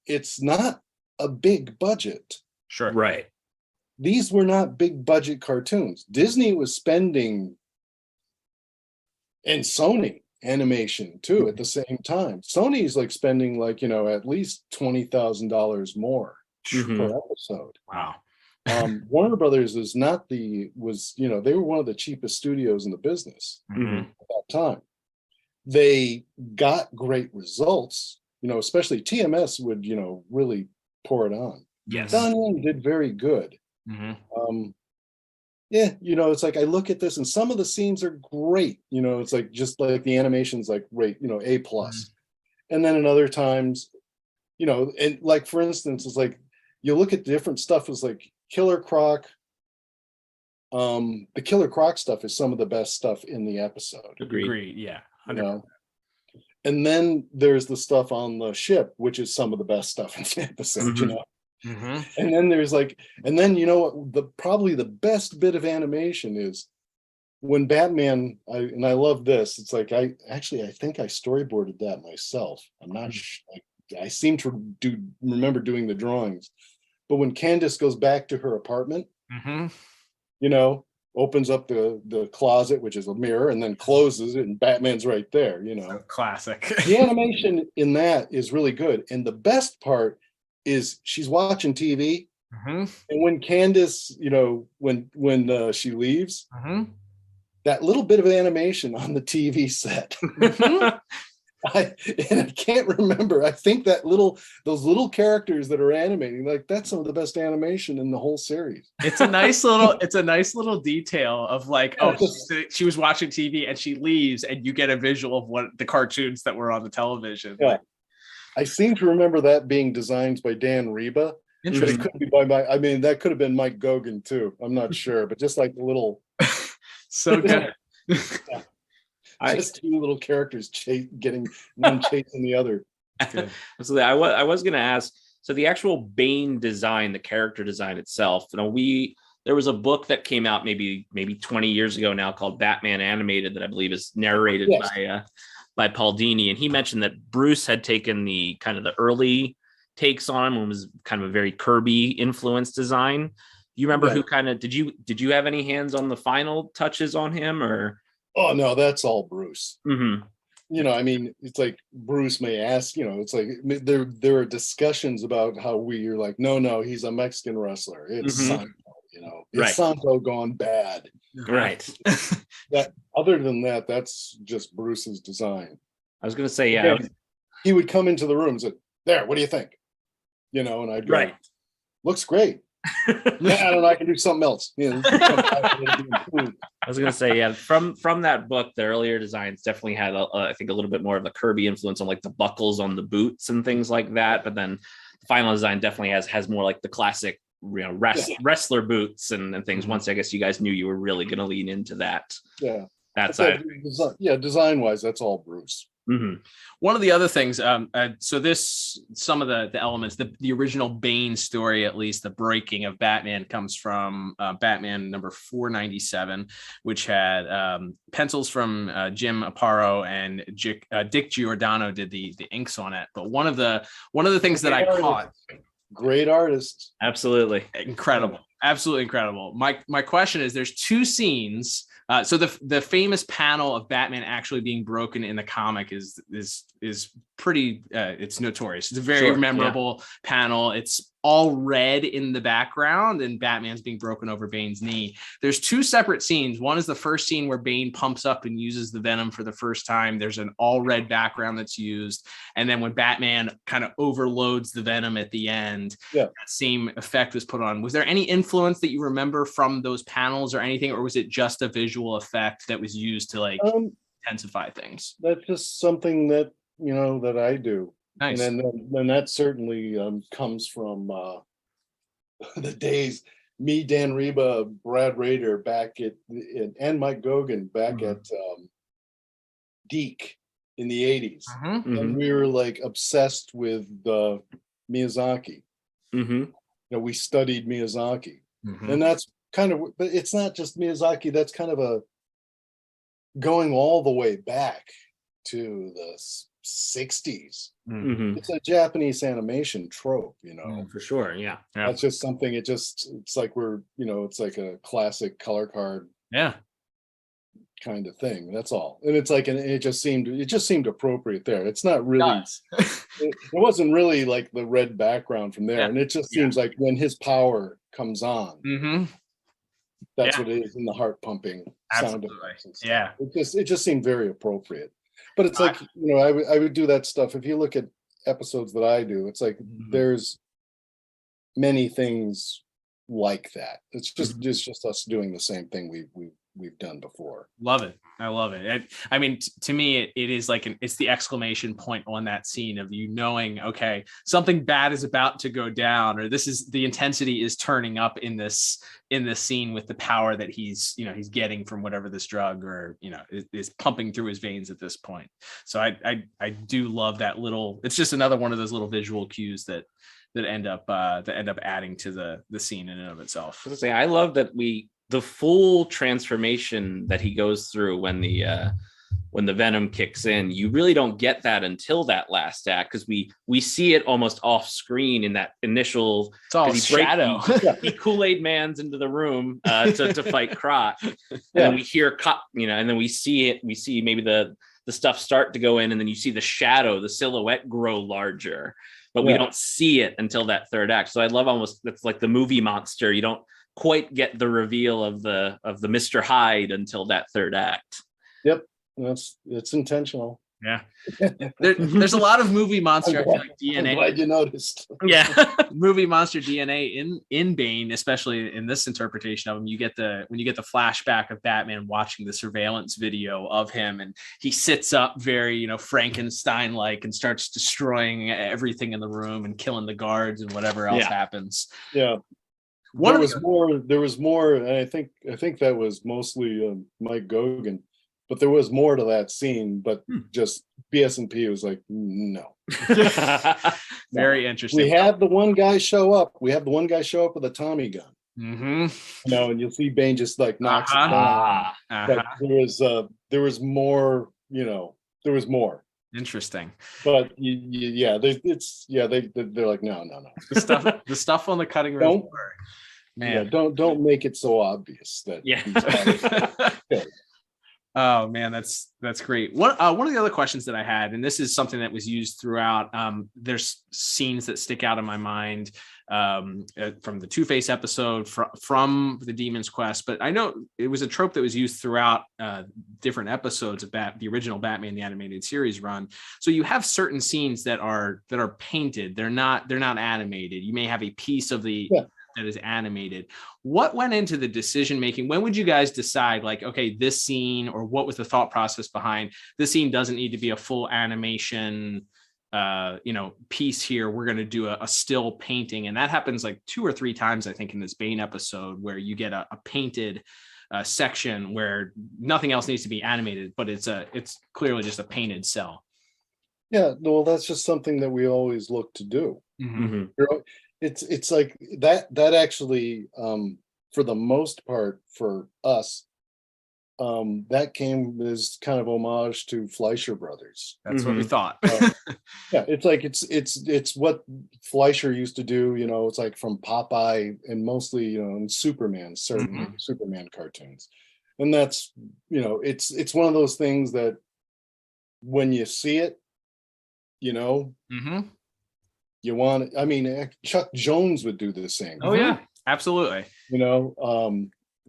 it's not a big budget. Sure. Right. These were not big budget cartoons. Disney was spending, and Sony animation too at the same time. Sony's like spending like, you know, at least $20,000 more per episode. Wow. Warner Brothers is not you know, they were one of the cheapest studios in the business at that time. They got great results, you know, especially TMS would, you know, really pour it on. Yes. Don Young did very good. Yeah, you know, it's like I look at this and some of the scenes are great, you know, it's like just like the animation's like great, you know, A+. And then in other times, you know, and like for instance, it's like you look at different stuff, it's like Killer Croc. The Killer Croc stuff is some of the best stuff in the episode. Agreed. Yeah. 100%. You know? And then there's the stuff on the ship, which is some of the best stuff in the episode, you know. And then there's like, and then you know what, probably the best bit of animation is when Batman, I love this. It's like I think I storyboarded that myself. I'm not I seem to remember doing the drawings. But when Candace goes back to her apartment, you know, opens up the closet, which is a mirror, and then closes it, and Batman's right there, you know. Classic. The animation in that is really good. And the best part is she's watching TV, and when Candace, you know, when she leaves, that little bit of animation on the TV set. I can't remember. I think those little characters that are animating, like that's some of the best animation in the whole series. It's a nice little detail of like, she was watching TV and she leaves, and you get a visual of what the cartoons that were on the television. Yeah. I seem to remember that being designed by Dan Reba. Interesting. It could be that could have been Mike Goguen too. I'm not sure, but just like the little. So good. Just two little characters getting one chasing the other. So I was going to ask. So the actual Bane design, the character design itself. You know, there was a book that came out maybe 20 years ago now called Batman Animated that I believe is narrated by Paul Dini, and he mentioned that Bruce had taken the kind of the early takes on him and was kind of a very Kirby influenced design. You remember who kind of did you have any hands on the final touches on him or? Oh no, that's all Bruce. You know, I mean, it's like Bruce may ask, you know, it's like there are discussions about how we're like, no, he's a Mexican wrestler. It's Santo, you know, it's Santo gone bad. Right. That other than that, that's just Bruce's design. I was going to say, yeah. He would come into the room and say, "There, what do you think?" You know, and I'd go, "Looks great." Yeah, I don't know, I can do something else. You know, I was going to say, yeah, from that book, the earlier designs definitely had, I think, a little bit more of a Kirby influence on like the buckles on the boots and things like that. But then the final design definitely has more like the classic, you know, wrestler boots and things. Once I guess you guys knew you were really going to lean into that. Yeah, that side. Design wise, that's all Bruce. One of the other things, so some of the elements, the original Bane story, at least the breaking of Batman, comes from Batman number 497, which had pencils from Jim Aparo and Dick Giordano did the inks on it. But one of the things that I caught, great artists, absolutely incredible. My question is, there's two scenes. So the famous panel of Batman actually being broken in the comic is pretty it's notorious. It's a very memorable panel. It's all red in the background, and Batman's being broken over Bane's knee. There's two separate scenes. One is the first scene where Bane pumps up and uses the venom for the first time. There's an all red background that's used. And then when Batman kind of overloads the venom at the end, that same effect was put on. Was there any influence that you remember from those panels or anything, or was it just a visual effect that was used to like intensify things? That's just something that, you know, that I do. Nice. And then that certainly comes from the days, me, Dan Reba, Brad Rader back and Mike Gogan back at Deke in the 80s. And we were like obsessed with Miyazaki. You know, we studied Miyazaki. And that's kind of, but it's not just Miyazaki, that's kind of a going all the way back to the 60s. It's a Japanese animation trope, you know. For sure, yeah. That's just something, it's like we're, you know, it's like a classic color card kind of thing. That's all. And it's like, and it just seemed appropriate there. It's not really it wasn't really like the red background from there. And it just seems like when his power comes on, that's what it is, in the heart pumping sound effects and stuff. It just seemed very appropriate. But it's like, you know, I would do that stuff. If you look at episodes that I do, it's like there's many things like that. It's just us doing the same thing we've done before. Love it. I love it. I mean, to me, it is like it's the exclamation point on that scene of you knowing, okay, something bad is about to go down, or this is the intensity is turning up in this scene with the power that he's getting from whatever this drug or, you know, is pumping through his veins at this point. So I do love that little, it's just another one of those little visual cues that end up adding to the scene in and of itself. I love that the full transformation that he goes through when the venom kicks in, you really don't get that until that last act, because we see it almost off screen in that initial. It's all shadow. He Kool-Aid Mans into the room to fight Croc, and then we hear, you know, and then we see it. We see maybe the stuff start to go in, and then you see the shadow, the silhouette grow larger, but we don't see it until that third act. So I love it's like the movie monster. You don't quite get the reveal of the Mr. Hyde until that third act. Yep, it's intentional. Yeah, there's a lot of movie monster DNA. I'm glad you noticed. Movie monster DNA in Bane, especially in this interpretation of him. When you get the flashback of Batman watching the surveillance video of him, and he sits up very, you know, Frankenstein-like and starts destroying everything in the room and killing the guards and whatever else happens. Yeah. There was more, and I think that was mostly Mike Gogan, but there was more to that scene. But just BS&P was like, no. Very interesting. We had the one guy show up. with a Tommy gun. You know, and you'll see Bane just like knocks it down. But there was more. You know, there was more. Interesting. But they're like, no. The stuff on the cutting room floor. Man, don't make it so obvious that. Oh man, that's great. One of the other questions that I had, and this is something that was used throughout. There's scenes that stick out in my mind from the Two-Face episode, from the Demon's Quest, but I know it was a trope that was used throughout different episodes of the original Batman the Animated Series run. So you have certain scenes that are painted. They're not animated. You may have a piece of the that is animated. What went into the decision making? When would you guys decide, like, okay, this scene, or what was the thought process behind this scene doesn't need to be a full animation piece here, we're going to do a still painting? And that happens like 2 or 3 times, I think, in this Bane episode, where you get a painted section where nothing else needs to be animated, but it's clearly just a painted cell. Yeah, well, that's just something that we always look to do. It's like that actually, for the most part for us, that came as kind of homage to Fleischer Brothers. That's what we thought. It's like it's what Fleischer used to do. You know, it's like from Popeye and mostly, you know, and Superman, certainly Superman cartoons. And that's, you know, it's one of those things that when you see it, you know, you want, I mean, Chuck Jones would do the same. Oh yeah, absolutely. You know,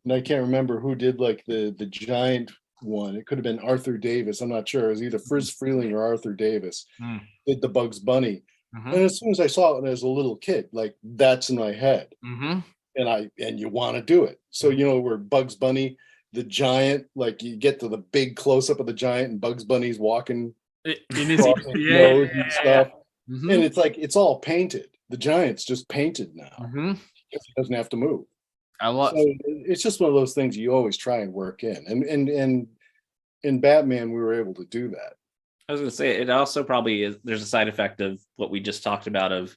and I can't remember who did like the giant one. It could have been Arthur Davis. I'm not sure. It was either Friz Freeling or Arthur Davis did the Bugs Bunny. And as soon as I saw it as a little kid, like that's in my head. And you want to do it. So, you know, where Bugs Bunny, the giant, like you get to the big close up of the giant and Bugs Bunny's walking in his nose and stuff. And it's like, it's all painted. The giant's just painted now. Because he doesn't have to move. So it's just one of those things you always try and work in. And in Batman, we were able to do that. I was going to say, it also probably is, there's a side effect of what we just talked about of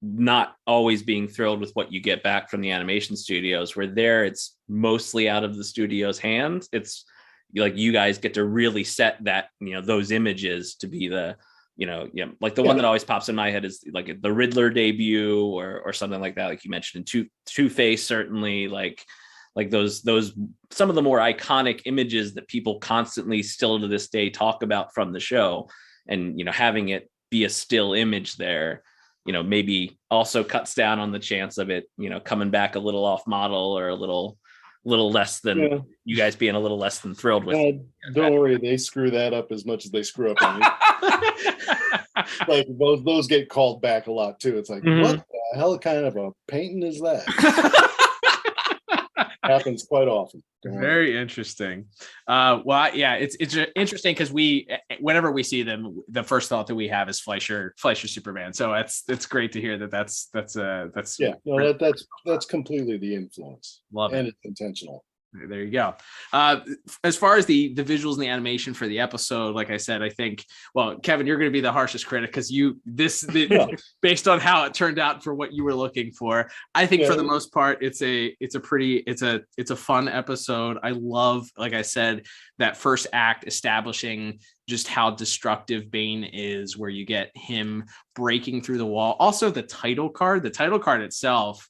not always being thrilled with what you get back from the animation studios, where there it's mostly out of the studio's hands. It's like you guys get to really set that, you know, those images to be the, you know, like the one that always pops in my head is like the Riddler debut or something like that. Like you mentioned in Two-Face, certainly like those some of the more iconic images that people constantly still to this day talk about from the show, and, you know, having it be a still image there, you know, maybe also cuts down on the chance of it, you know, coming back a little off model or a little less than you guys being a little less than thrilled with. Don't worry, they screw that up as much as they screw up on like those get called back a lot too. It's like, what the hell kind of a painting is that? Happens quite often. Very interesting. It's interesting because whenever we see them, the first thought that we have is Fleischer Superman. So it's great to hear that's completely the influence. Love it. And it's intentional. There you go. As far as the visuals and the animation for the episode, like I said, I think, well, Kevin, you're going to be the harshest critic because based on how it turned out for what you were looking for. I think for the most part, it's a fun episode. I love, like I said, that first act establishing just how destructive Bane is, where you get him breaking through the wall. Also, the title card itself.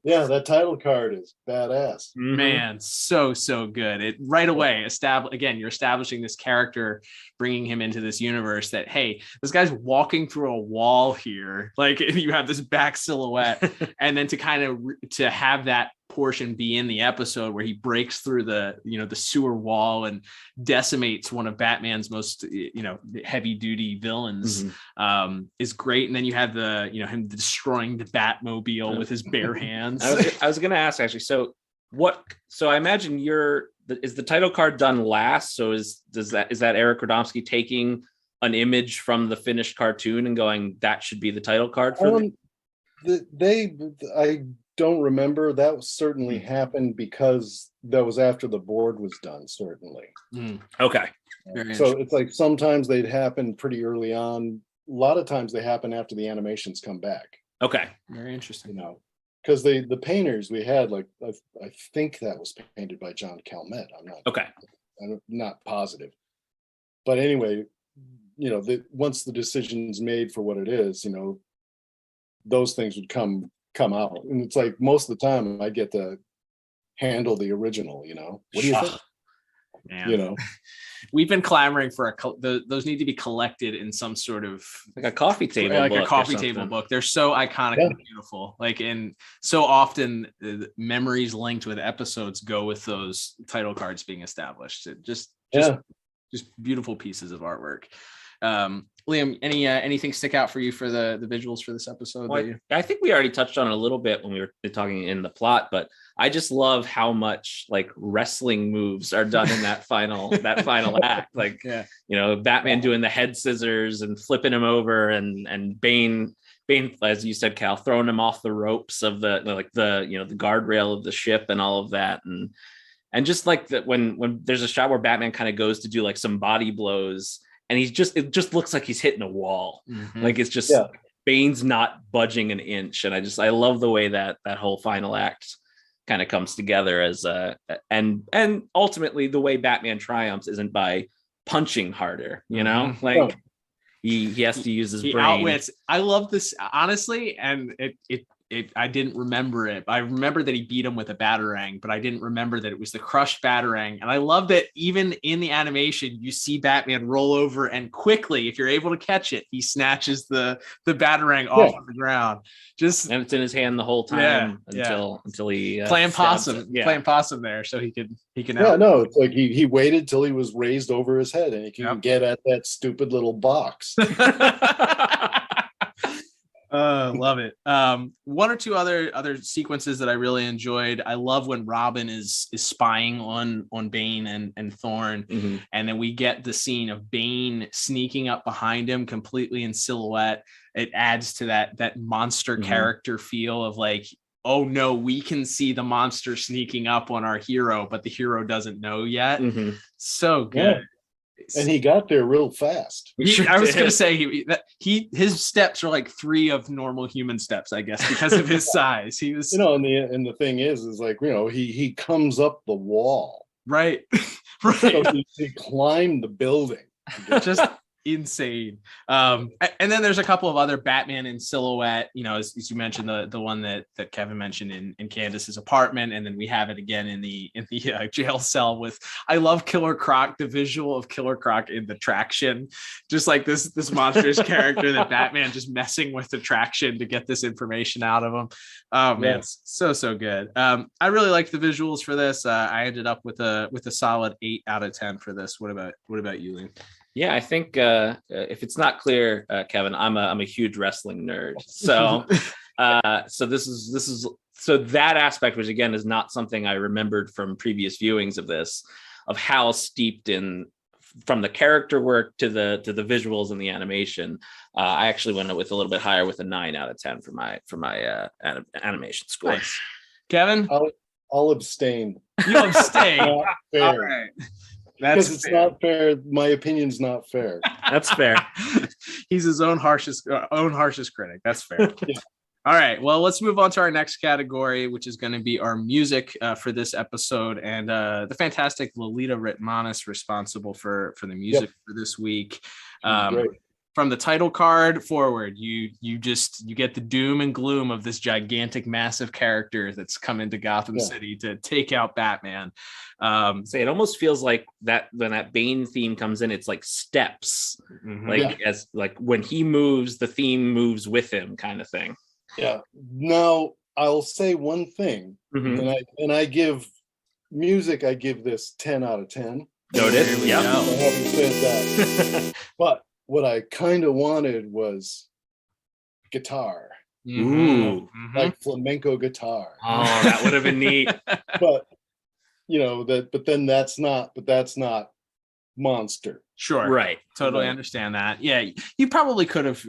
Yeah, that title card is badass. Man, so good. It right away you're establishing this character, bringing him into this universe that, hey, this guy's walking through a wall here. Like, you have this back silhouette, and then to have that portion be in the episode where he breaks through the sewer wall and decimates one of Batman's most heavy duty villains is great. And then you have him destroying the Batmobile with his bare hands. I was going to ask actually. So I imagine is the title card done last? So is that Eric Radomski taking an image from the finished cartoon and going, that should be the title card for I don't remember. That certainly happened because that was after the board was done, certainly. Okay. So it's like sometimes they'd happen pretty early on. A lot of times they happen after the animations come back. Okay. Very interesting. Because the painters we had, like I think that was painted by John Calmette. I'm not positive. But anyway, once the decision's made for what it is, those things would come out, and it's like most of the time I get to handle the original. What do you think? Man. We've been clamoring for those need to be collected in some sort of like a coffee table, book. They're so iconic and beautiful. Like, and so often the memories linked with episodes go with those title cards being established. Just beautiful pieces of artwork. Liam, anything stick out for you for the visuals for this episode? Well, I think we already touched on it a little bit when we were talking in the plot, but I just love how much like wrestling moves are done in that final act. Like, Batman doing the head scissors and flipping him over, and Bane, as you said, Cal, throwing him off the ropes of the guardrail of the ship and all of that, and just like that when there's a shot where Batman kind of goes to do like some body blows. And it just looks like he's hitting a wall. Like it's just Bane's not budging an inch. And I love the way that whole final act kind of comes together as and ultimately the way Batman triumphs isn't by punching harder, he has to use his brain. Outwits. I love this honestly, and I didn't remember it. I remember that he beat him with a batarang, but I didn't remember that it was the crushed batarang. And I love that even in the animation, you see Batman roll over and quickly, if you're able to catch it, he snatches the batarang off of the ground. And it's in his hand the whole time until he playing possum there, so he can. Yeah, no, it's like he waited till he was raised over his head, and he can get at that stupid little box. Love it. One or two other sequences that I really enjoyed. I love when Robin is spying on Bane and Thorn, and then we get the scene of Bane sneaking up behind him completely in silhouette. It adds to that monster character feel of like, oh no, we can see the monster sneaking up on our hero, but the hero doesn't know yet. So good. Yeah. And he got there real fast. I was going to say his steps are like 3 of normal human steps, I guess, because of his size. He was, and the thing is like, he comes up the wall, right? So he climbed the building. Just insane. And then there's a couple of other Batman in silhouette, as you mentioned, the one that Kevin mentioned in Candace's apartment, and then we have it again in the jail cell with, I love Killer Croc, the visual of Killer Croc in the traction, just like this monstrous character that Batman just messing with the traction to get this information out of him. Oh man, so good. I really liked the visuals for this. I ended up with a solid 8 out of 10 for this. What about you, Lee? Yeah, I think if it's not clear, Kevin, I'm a huge wrestling nerd. So so that aspect, which again is not something I remembered from previous viewings of this, of how steeped in from the character work to the visuals and the animation. I actually went with a little bit higher with a 9 out of 10 for my animation scores. Nice. Kevin, I'll abstain. You abstain. All right. Because it's not fair. My opinion's not fair. That's fair. He's his own harshest critic. That's fair. Yeah. All right. Well, let's move on to our next category, which is going to be our music for this episode, and the fantastic Lolita Ritmanis responsible for the music for this week. From the title card forward, you get the doom and gloom of this gigantic, massive character that's come into Gotham City to take out Batman. It almost feels like that when that Bane theme comes in, it's like steps, as like when he moves, the theme moves with him, kind of thing. Yeah. Now I'll say one thing, and I give music. I give this 10 out of 10. Noted. Yeah. Having said that, but what I kind of wanted was guitar. Like flamenco guitar. Oh, that would have been neat. But that's not Monster. Sure. Right. Totally understand that. Yeah. You probably could have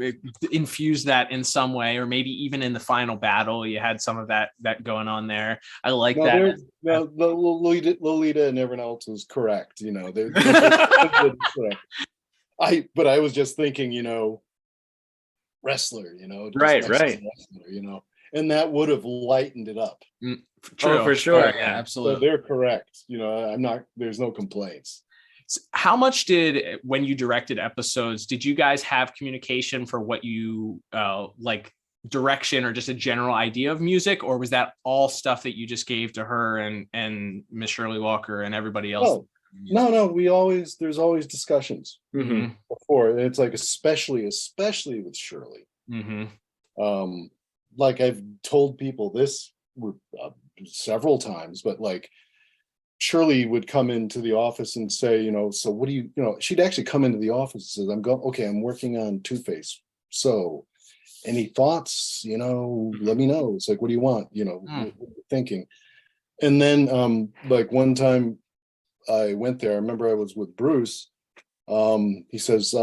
infused that in some way, or maybe even in the final battle, you had some of that going on there. I like that. No, the Lolita and everyone else was correct. They're correct. But I was just thinking, wrestler, right. Wrestler, and that would have lightened it up. True. Oh, for sure. Yeah, absolutely. So they're correct. There's no complaints. So how much when you directed episodes, did you guys have communication for what you like direction or just a general idea of music, or was that all stuff that you just gave to her and Miss Shirley Walker and everybody else? Oh. No, there's always discussions before. And it's like, especially with Shirley. Like I've told people this several times, but like Shirley would come into the office and say, so what do you, she'd actually come into the office and says, I'm working on Two-Face. So any thoughts, let me know. It's like, what do you want? What are you thinking? And then like one time, I went there. I remember I was with Bruce. He says,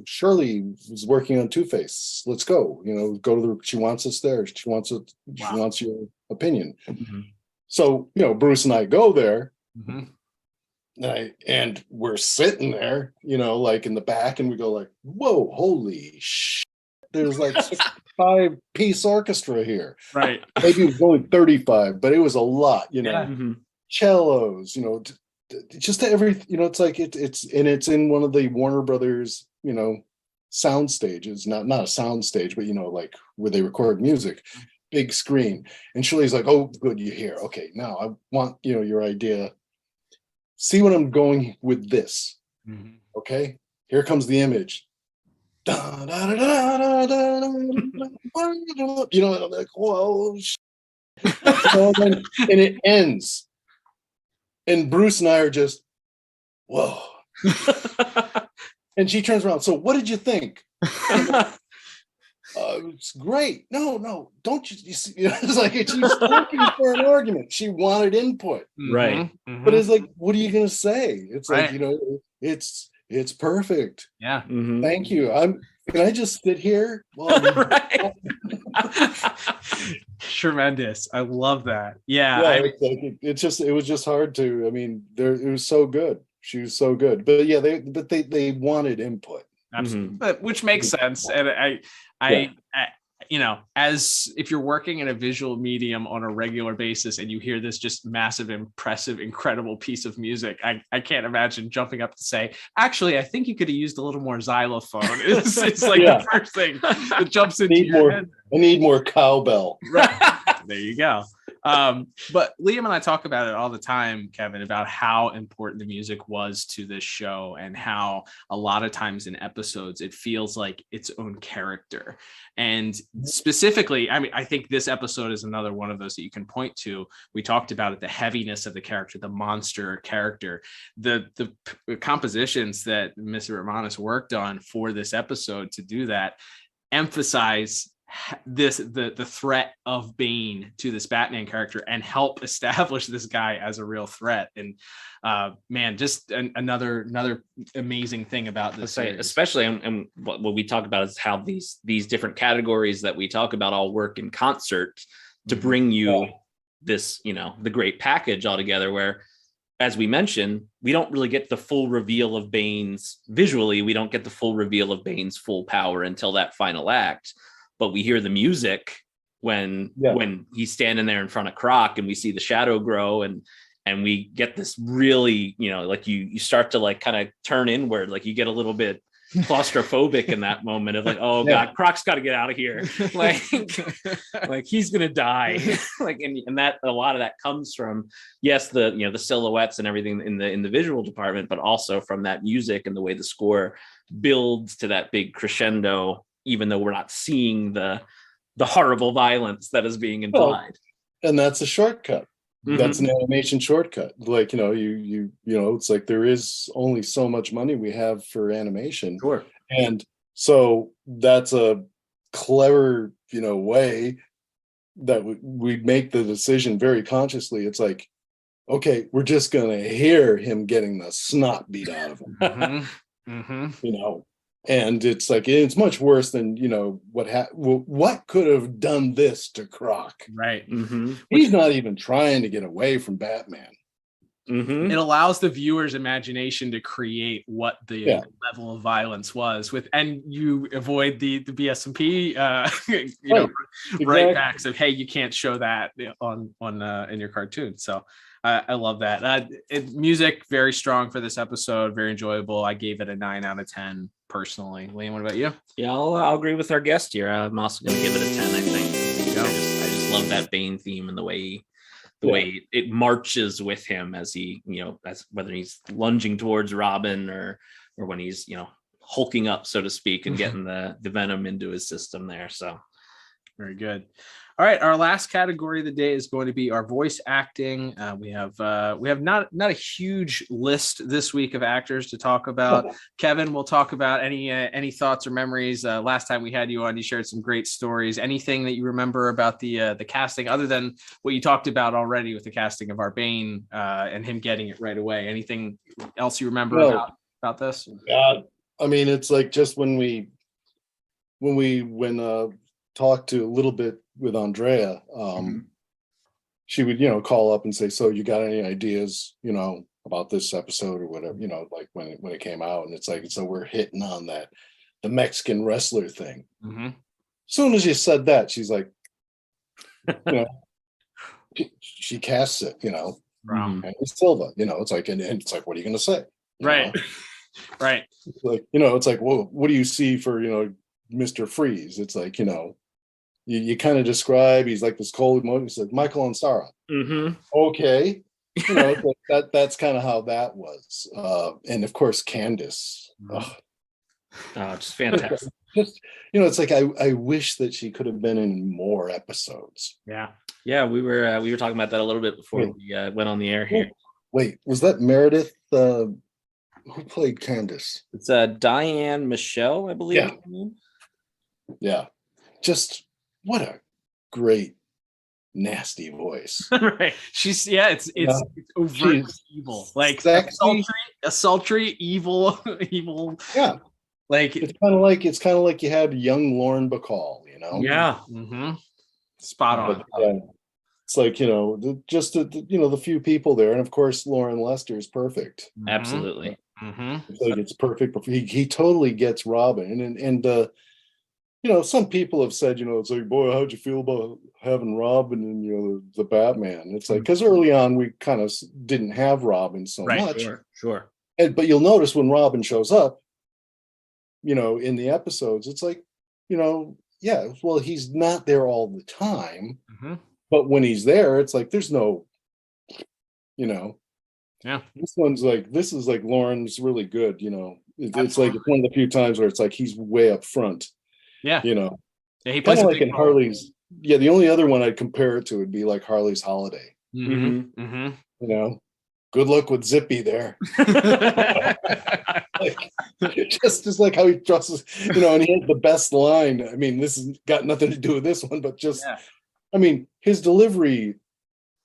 Shirley was working on Two-Face. Let's go. Go to she wants us there. She wants it. Wow. She wants your opinion. So, Bruce and I go there. And we're sitting there, like in the back, and we go like, whoa, holy shit. There's like 65-piece orchestra here. Right. Maybe it was only 35, but it was a lot, cellos, just every, it's like it's in one of the Warner Brothers, sound stages, not a sound stage, but like where they record music. big screen. And Shirley's like, oh, good, you're here. Okay, now I want, your idea. See what I'm going with this. Okay, here comes the image. And I'm like, whoa, and it ends. And Bruce and I are just, whoa. And she turns around. So what did you think? It's great. No, don't you see? It's like she's looking for an argument. She wanted input. Right. But it's like, what are you going to say? It's like, it's perfect. Yeah. Thank you. Can I just sit here? Right. Tremendous. I love that. Yeah. It was just hard to, it was so good. She was so good. But yeah, they wanted input. Absolutely. Which makes sense. And I as if you're working in a visual medium on a regular basis and you hear this just massive, impressive, incredible piece of music, I can't imagine jumping up to say, actually, I think you could have used a little more xylophone. It's like the first thing that jumps into your head. I need more cowbell. Right. There you go. But Liam and I talk about it all the time, Kevin, about how important the music was to this show and how a lot of times in episodes it feels like its own character. And specifically, I think this episode is another one of those that you can point to. We talked about it, the heaviness of the character, the monster character, the compositions that Mr. Ritmanis worked on for this episode to do that emphasize the threat of Bane to this Batman character and help establish this guy as a real threat. And just another amazing thing about this series. Especially and what we talk about is how these different categories that we talk about all work in concert to bring you this, the great package all together, where, as we mentioned, we don't really get the full reveal of Bane's visually. We don't get the full reveal of Bane's full power until that final act. But we hear the music when he's standing there in front of Croc, and we see the shadow grow, and we get this really, like you start to like kind of turn inward, like you get a little bit claustrophobic in that moment of like, oh God, Croc's got to get out of here, like he's gonna die, like and that a lot of that comes from the silhouettes and everything in the visual department, but also from that music and the way the score builds to that big crescendo. Even though we're not seeing the horrible violence that is being implied. And that's a shortcut. That's an animation shortcut. Like, it's like there is only so much money we have for animation. Sure. And so that's a clever, way that we make the decision very consciously. It's like, okay, we're just going to hear him getting the snot beat out of him. And it's like, it's much worse than, what could have done this to Croc? Right. He's not even trying to get away from Batman. It allows the viewer's imagination to create what the level of violence was and you avoid the BSMP, right backs of, hey, you can't show that on in your cartoon. So I love that. Music, very strong for this episode, very enjoyable. I gave it a 9 out of 10 personally. Liam, what about you? Yeah, I'll agree with our guest here. I'm also going to give it a 10. I think I just love that Bane theme and the way it marches with him as he, as whether he's lunging towards Robin or when he's hulking up, so to speak, and getting the venom into his system there. So very good. All right, our last category of the day is going to be our voice acting. We have not a huge list this week of actors to talk about. Kevin, we'll talk about any thoughts or memories. Last time we had you on, you shared some great stories. Anything that you remember about the casting, other than what you talked about already with the casting of our Bane and him getting it right away? Anything else you remember about this? It's like just when we talked to a little bit with Andrea, she would, call up and say, so you got any ideas, about this episode or whatever, like when it came out. And it's like, so we're hitting on the Mexican wrestler thing. As soon as you said that, she's like, she casts it, Henry Silva, it's like, and it's like, what are you going to say? Right. Right. Like, it's like, well, what do you see for, Mr. Freeze? It's like, you kind of describe, he's like this cold emotion. He's like Michael and Sarah. Okay. You know, that's kind of how that was. And of course, Candace. Just fantastic. Just, you know, it's like I wish that she could have been in more episodes. Yeah, we were talking about that a little bit before we went on the air here. Wait, was that Meredith? Who played Candace? It's Diane Michelle, I believe. Yeah. Just what a great nasty voice. Right. She's it's overtly evil. Like a sultry, evil. Yeah. Like it's kind of like you had young Lauren Bacall, you know? Yeah. Spot on. But, it's like, you know, the few people there, and of course Lauren Lester is perfect. Absolutely. It's like it's perfect. He totally gets Robin, and you know, some people have said, you know, it's like, boy, how'd you feel about having Robin and, you know, the Batman? It's like, because early on we kind of didn't have Robin so much. Sure. But you'll notice when Robin shows up, you know, in the episodes, it's like, you know, yeah, well, he's not there all the time, but when he's there, it's like there's no, you know, this is like Lauren's really good, you know. It's like one of the few times where it's like he's way up front. Yeah. You know. Yeah, he plays like in Harley's. Yeah, the only other one I'd compare it to would be like Harley's Holiday. You know, good luck with Zippy there. Like, just like how he dresses, you know, and he had the best line. I mean, this has got nothing to do with this one, but just I mean, his delivery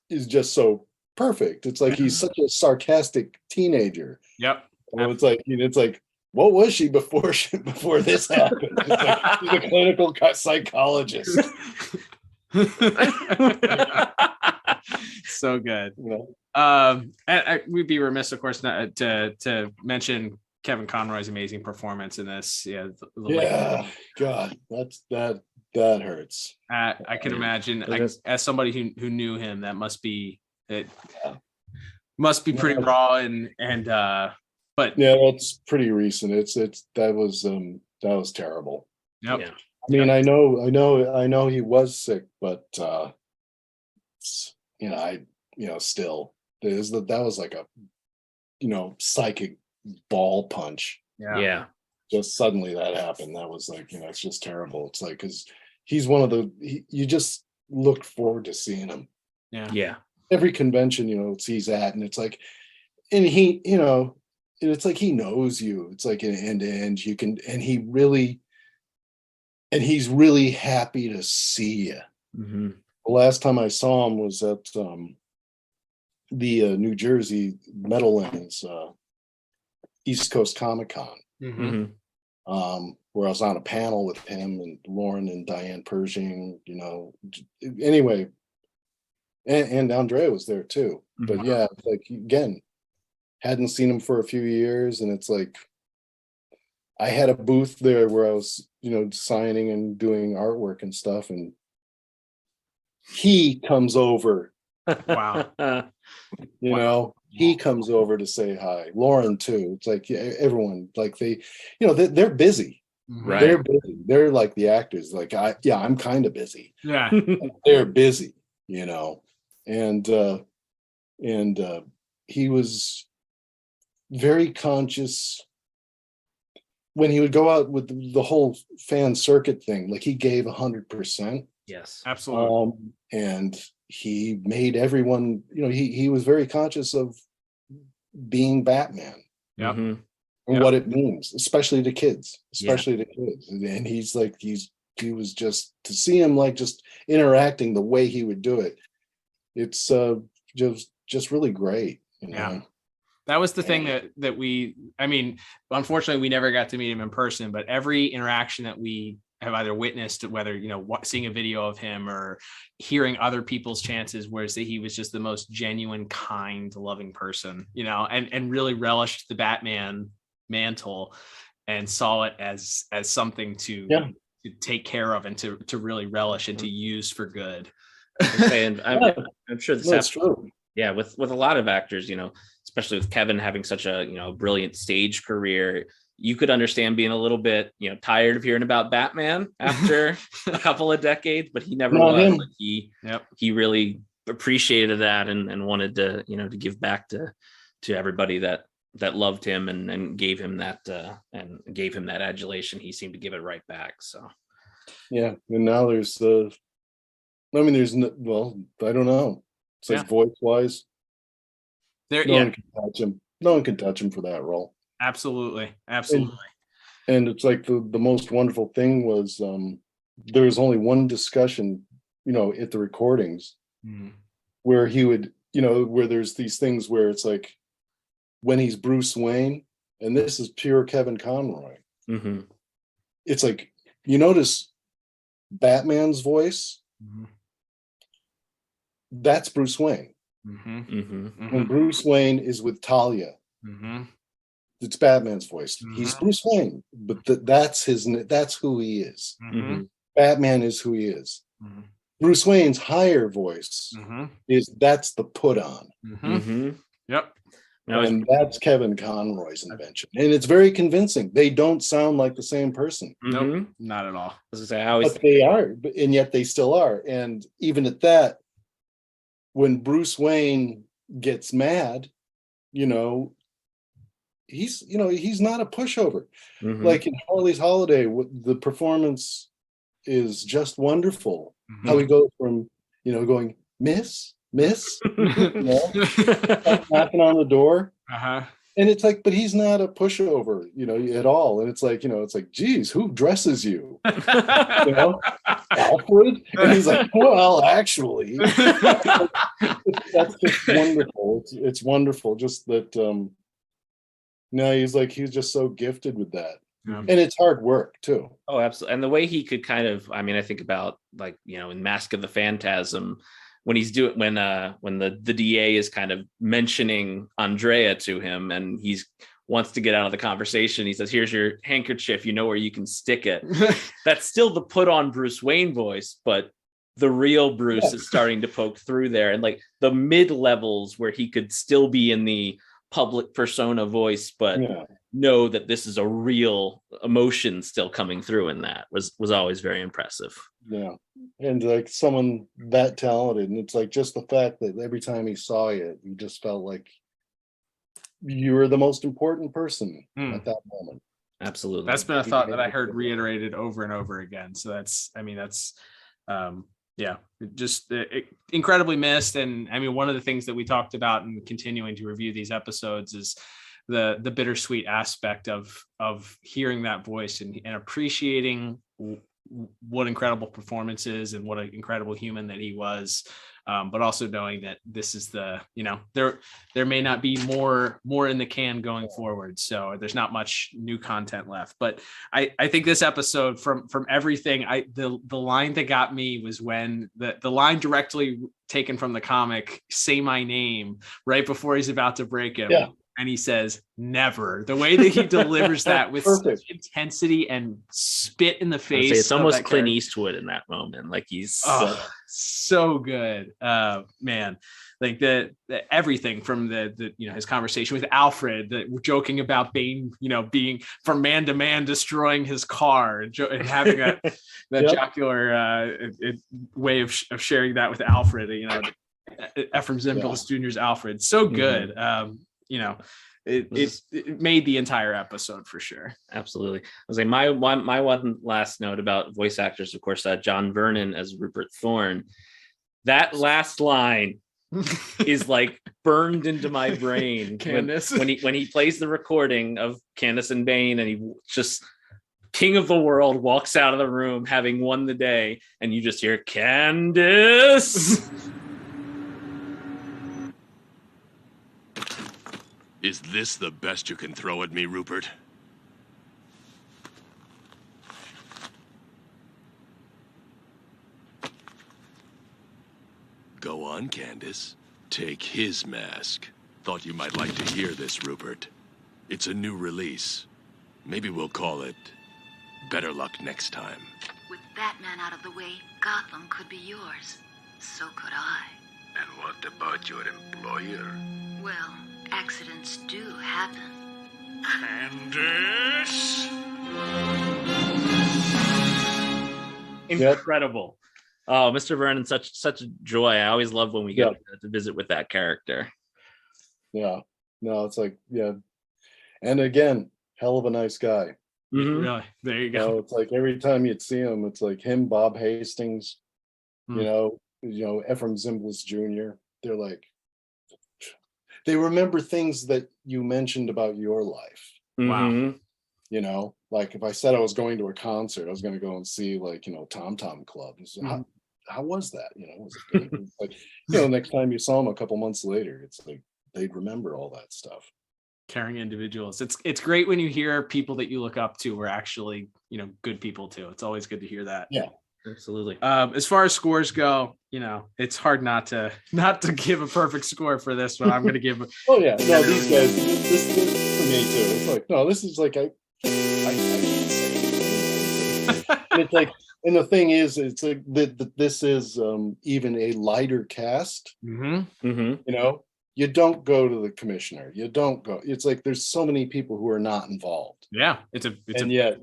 is just so perfect. It's like he's such a sarcastic teenager. Yep. So it's like, what was she before this happened? It's like she's a clinical psychologist. So good. You know? We'd be remiss, of course, not to mention Kevin Conroy's amazing performance in this. God, that hurts. I can imagine. As somebody who knew him, that must be pretty raw and. But yeah, that's pretty recent. That was terrible. Yep. I mean, I know he was sick, but still, that was like a, you know, psychic ball punch. Yeah. Just suddenly that happened. That was like, you know, it's just terrible. It's like, because he's one of you just looked forward to seeing him. Yeah. Every convention, you know, he's at, and it's like, and he, you know. It's like he knows you. It's like an end to end. You can, and he's really happy to see you. The last time I saw him was at the New Jersey Meadowlands East Coast Comic Con, where I was on a panel with him and Lauren and Diane Pershing. You know, anyway, and Andrea was there too. But yeah, like again. Hadn't seen him for a few years, and it's like I had a booth there where I was, you know, signing and doing artwork and stuff, and he comes over. Wow. You know, he comes over to say hi. Lauren too. It's like everyone, like they, you know, they're busy. Right. They're busy. They're like the actors. Like I'm kind of busy. Yeah. They're busy, you know, and he was very conscious when he would go out with the whole fan circuit thing. Like he gave 100%. Yes, absolutely. And he made everyone, you know, he was very conscious of being Batman. Yep. And what it means, especially to kids, And he's like, he was just, to see him like just interacting the way he would do it. It's just really great. You know? Yeah. That was the thing that we, I mean, unfortunately we never got to meet him in person, but every interaction that we have either witnessed, whether, you know, seeing a video of him or hearing other people's chances, whereas he was just the most genuine, kind, loving person, you know, and really relished the Batman mantle and saw it as something to take care of and to really relish and to use for good. And I'm sure that's true. Yeah, with a lot of actors, you know, especially with Kevin having such a, you know, brilliant stage career, you could understand being a little bit, tired of hearing about Batman after a couple of decades, but he never was. Like he really appreciated that and wanted to, to give back to everybody that loved him and gave him that adulation. He seemed to give it right back. So yeah, and now there's there's well, I don't know. It's like voice wise, no one can touch him. No one can touch him for that role. Absolutely. And it's like the most wonderful thing was there was only one discussion, at the recordings where he would, where there's these things where it's like when he's Bruce Wayne, and this is pure Kevin Conroy. It's like, you notice Batman's voice, that's Bruce Wayne. When Bruce Wayne is with Talia, it's Batman's voice. He's Bruce Wayne, but that's who he is. Batman is who he is. Bruce Wayne's higher voice that's the put on. Yep. And that's Kevin Conroy's invention. And it's very convincing. They don't sound like the same person. Nope, not at all. But they are, and yet they still are. And even at that, when Bruce Wayne gets mad, he's not a pushover. Like in Harley's Holiday, the performance is just wonderful. How he goes from, going, miss, knocking on the door. And it's like, but he's not a pushover, at all. And it's like, geez, who dresses you? Alfred? And he's like, well, actually, that's just wonderful. It's wonderful. Just that, he's just so gifted with that. And it's hard work too. Oh, absolutely. And the way he could kind of, I think about in Mask of the Phantasm, when he's doing when the DA is kind of mentioning Andrea to him, and he's wants to get out of the conversation. He says, "Here's your handkerchief. You know where you can stick it." That's still the put on Bruce Wayne voice, but the real Bruce is starting to poke through there, and like the mid levels where he could still be in the public persona voice, but know that this is a real emotion still coming through in that was always very impressive. Yeah. And like someone that talented, and it's like just the fact that every time he saw you, you just felt like you were the most important person at that moment. Absolutely. That's been a thought that I heard reiterated over and over again. So that's just incredibly missed. And one of the things that we talked about and continuing to review these episodes is the bittersweet aspect of hearing that voice and appreciating what incredible performances and what an incredible human that he was. But also knowing that this is there may not be more in the can going forward. So there's not much new content left, but I think this episode from everything, the line that got me was when the line directly taken from the comic, "Say my name," right before he's about to break him. Yeah. And he says, "Never." The way that he delivers that with such intensity and spit in the face. It's almost Clint Eastwood in that moment. Like he's so good. Man, like the everything from the his conversation with Alfred, joking about Bane, being from man to man, destroying his car and having that jocular way of sharing that with Alfred. Ephraim Zimbalist Jr.'s Alfred. So good. It made the entire episode for sure. Absolutely. I was like, my one last note about voice actors, of course, John Vernon as Rupert Thorne. That last line is like burned into my brain. Candace. when he plays the recording of Candace and Bane, and he just king of the world walks out of the room having won the day, and you just hear Candace. Is this the best you can throw at me, Rupert? Go on, Candace. Take his mask. Thought you might like to hear this, Rupert. It's a new release. Maybe we'll call it Better Luck Next Time. With Batman out of the way, Gotham could be yours. So could I. And what about your employer? Well, accidents do happen. Candace? Incredible. Oh, Mr. Vernon, such a joy. I always love when we get to visit with that character. Yeah. No, it's like, yeah. And again, hell of a nice guy. Mm-hmm. Really? There you go. It's like every time you'd see him, it's like him, Bob Hastings, you know, Ephraim Zimbalist Jr. They're like, they remember things that you mentioned about your life. Wow. You know, like if I said I was going to a concert, I was going to go and see like, you know, Tom Tom Club. So how was that? You know, was it good? Like, you know, next time you saw him a couple months later, it's like they'd remember all that stuff. Caring individuals. It's great when you hear people that you look up to were actually, you know, good people too. It's always good to hear that. Yeah, absolutely. As far as scores go, you know, it's hard not to give a perfect score for this one. I'm going to give. Oh yeah, no, these guys. This for me too. It's like, no, this is like I can't say. It's like, and the thing is, it's like that this is even a lighter cast. You know. You don't go to the commissioner. You don't go. It's like there's so many people who are not involved. Yeah, yet,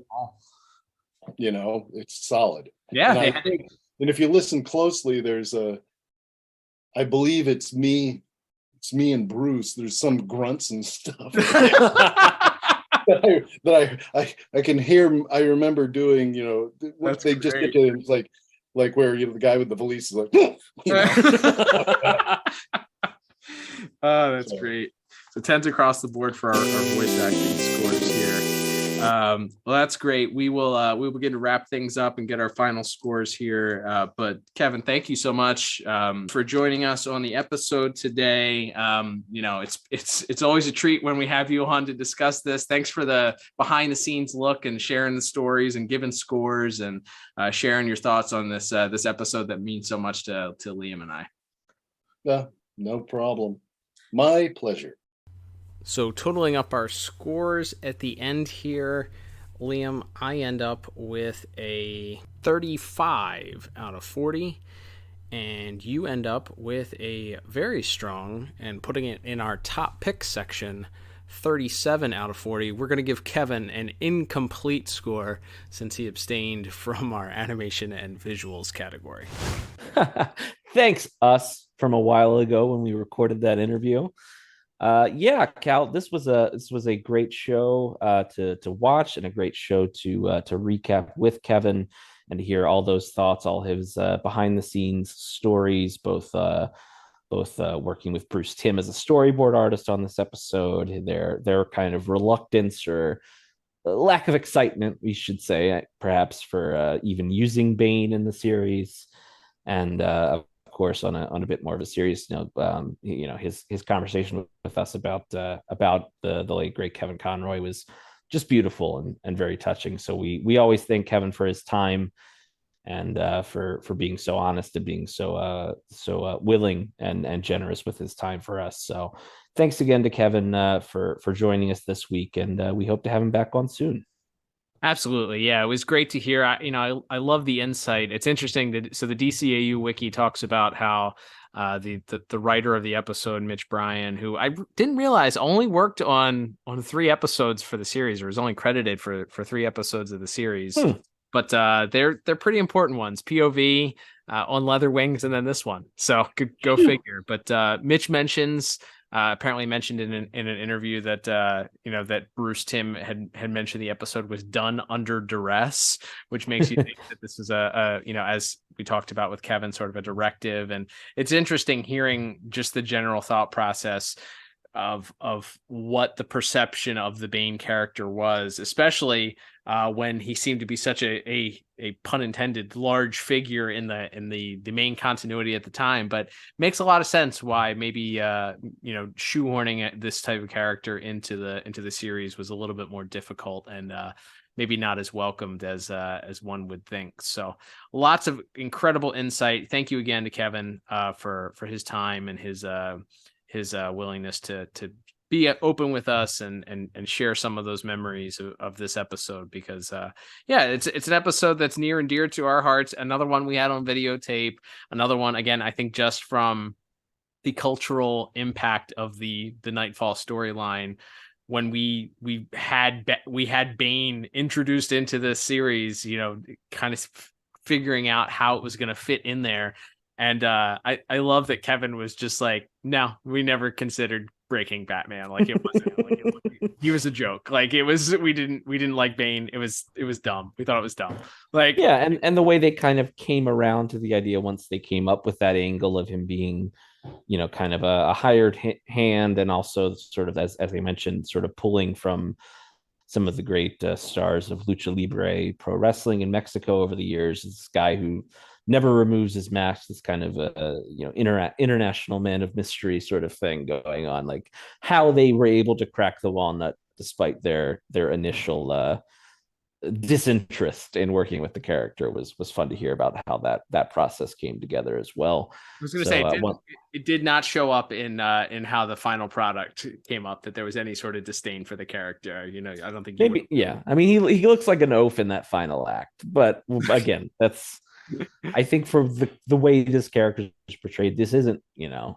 you know, it's solid. Yeah, and if you listen closely, there's I believe it's me and Bruce. There's some grunts and stuff that I can hear. I remember doing. You know, what they just get to. It's like where the guy with the valise is like. You know? Oh, that's great. So 10s across the board for our voice acting scores here. Well, that's great. We will begin to wrap things up and get our final scores here. But Kevin, thank you so much for joining us on the episode today. You know, it's always a treat when we have you on to discuss this. Thanks for the behind the scenes look and sharing the stories and giving scores and sharing your thoughts on this episode that means so much to Liam and I. Yeah, no problem. My pleasure. So totaling up our scores at the end here, Liam, I end up with a 35 out of 40, and you end up with a very strong, and putting it in our top pick section, 37 out of 40. We're going to give Kevin an incomplete score since he abstained from our animation and visuals category. Thanks, us, from a while ago when we recorded that interview. Yeah, Cal, this was a great show to watch, and a great show to recap with Kevin and to hear all those thoughts, all his behind the scenes stories, both working with Bruce Timm as a storyboard artist on this episode, their kind of reluctance or lack of excitement, we should say, perhaps, for even using Bane in the series, and of course on a bit more of a serious note, you know, his conversation with us about the late great Kevin Conroy was just beautiful and very touching. So we always thank Kevin for his time and for being so honest and being so willing and generous with his time for us. So thanks again to Kevin for joining us this week, and we hope to have him back on soon. Absolutely. Yeah, it was great to hear. I love the insight. It's interesting that so the DCAU wiki talks about how the writer of the episode, Mitch Bryan, who I didn't realize only worked on 3 episodes for the series, or was only credited for 3 episodes of the series. But they're pretty important ones. POV, on Leather Wings, and then this one. So go figure. But Mitch apparently mentioned in an interview that that Bruce Timm had mentioned the episode was done under duress, which makes you think that this is a as we talked about with Kevin, sort of a directive. And it's interesting hearing just the general thought process of what the perception of the Bane character was, especially when he seemed to be such a pun intended large figure in the main continuity at the time. But makes a lot of sense why maybe shoehorning this type of character into the series was a little bit more difficult and maybe not as welcomed as one would think. So lots of incredible insight. Thank you again to Kevin for his time and his willingness to be open with us and share some of those memories of this episode, because it's an episode that's near and dear to our hearts. Another one we had on videotape, another one, again, I think just from the cultural impact of the Knightfall storyline, when we had Bane introduced into this series, kind of figuring out how it was going to fit in there. And I love that Kevin was just like, no, we never considered breaking Batman. Like, it wasn't he was a joke. Like, it was, we didn't like Bane. It was dumb. We thought it was dumb. Like, yeah, and the way they kind of came around to the idea once they came up with that angle of him being, kind of a hired hand, and also sort of, as I mentioned, sort of pulling from some of the great stars of Lucha Libre pro wrestling in Mexico over the years. This guy who never removes his mask, this kind of a international man of mystery sort of thing going on. Like, how they were able to crack the walnut despite their initial disinterest in working with the character was fun to hear about how that process came together as well. I was going to say it did not show up in how the final product came up, that there was any sort of disdain for the character. I don't think maybe. Yeah, I mean, he looks like an oaf in that final act, but again, that's I think for the way this character is portrayed, this isn't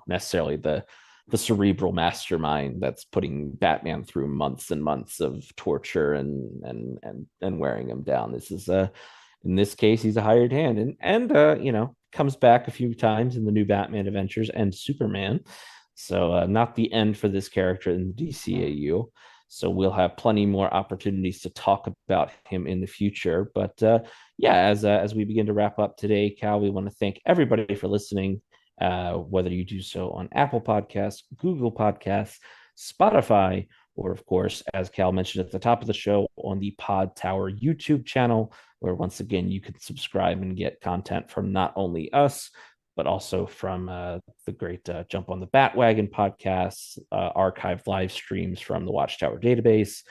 necessarily the cerebral mastermind that's putting Batman through months and months of torture and wearing him down. This is in this case, he's a hired hand, and comes back a few times in the new Batman adventures and Superman. So not the end for this character in the DCAU. So we'll have plenty more opportunities to talk about him in the future. But as we begin to wrap up today, Cal, we want to thank everybody for listening. Whether you do so on Apple Podcasts, Google Podcasts, Spotify, or of course, as Cal mentioned at the top of the show, on the Pod Tower YouTube channel, where once again you can subscribe and get content from not only us, but also from the great Jump on the Bat-Wagon podcasts, archived live streams from the Watchtower database,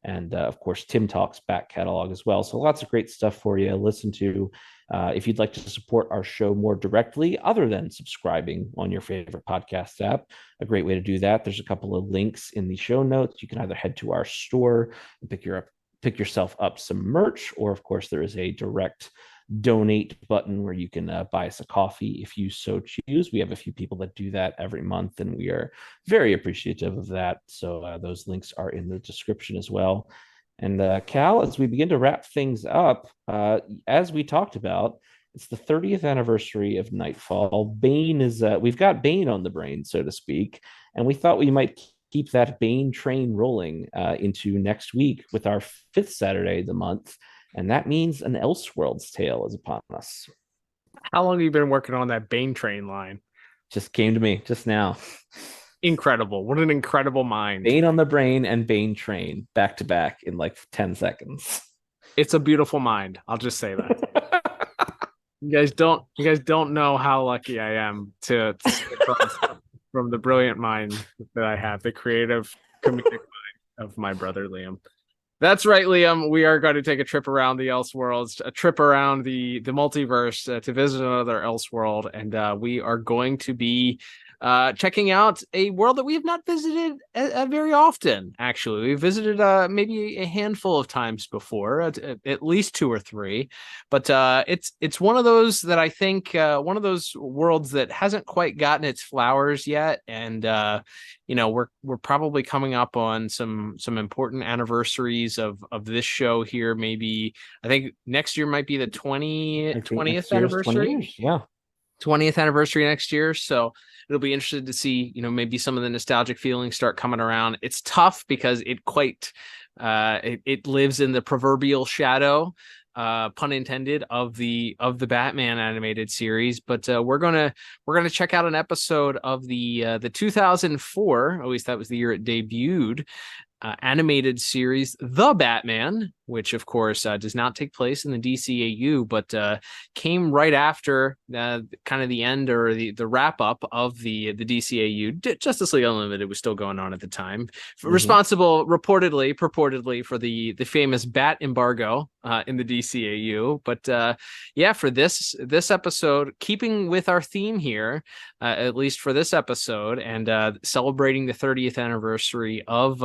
and of course, Tim Talk's back catalog as well. So lots of great stuff for you to listen to. If you'd like to support our show more directly, other than subscribing on your favorite podcast app, a great way to do that, there's a couple of links in the show notes. You can either head to our store and pick yourself up some merch, or of course, there is a direct donate button where you can buy us a coffee if you so choose. We have a few people that do that every month, and we are very appreciative of that. So those links are in the description as well. And Cal, as we begin to wrap things up, as we talked about, it's the 30th anniversary of Knightfall. Bane is we've got Bane on the brain, so to speak, and we thought we might keep that Bane train rolling into next week with our 5th Saturday of the month. And that means an Elseworlds tale is upon us. How long have you been working on that Bane train line? Just came to me just now. Incredible. What an incredible mind. Bane on the brain and Bane train back to back in like 10 seconds. It's a beautiful mind. I'll just say that. You guys don't know how lucky I am to from the brilliant mind that I have, the creative comedic mind of my brother Liam. That's right, Liam. We are going to take a trip around the Elseworlds, a trip around the multiverse to visit another Elseworld, and we are going to be checking out a world that we have not visited very often. Actually, we visited maybe a handful of times before, at least 2 or 3. But it's one of those that I think one of those worlds that hasn't quite gotten its flowers yet, and we're probably coming up on some important anniversaries of this show here. Maybe I think next year might be the 20th anniversary. 20 years, yeah. 20th anniversary next year, so it'll be interesting to see maybe some of the nostalgic feelings start coming around. It's tough because it lives in the proverbial shadow, pun intended, of the Batman animated series, but we're gonna check out an episode of the 2004, at least that was the year it debuted, animated series The Batman, which of course does not take place in the DCAU, but came right after kind of the end or the wrap up of the DCAU. Justice League Unlimited was still going on at the time, responsible purportedly for the famous Bat embargo in the DCAU. But for this episode, keeping with our theme here, at least for this episode, and celebrating the 30th anniversary of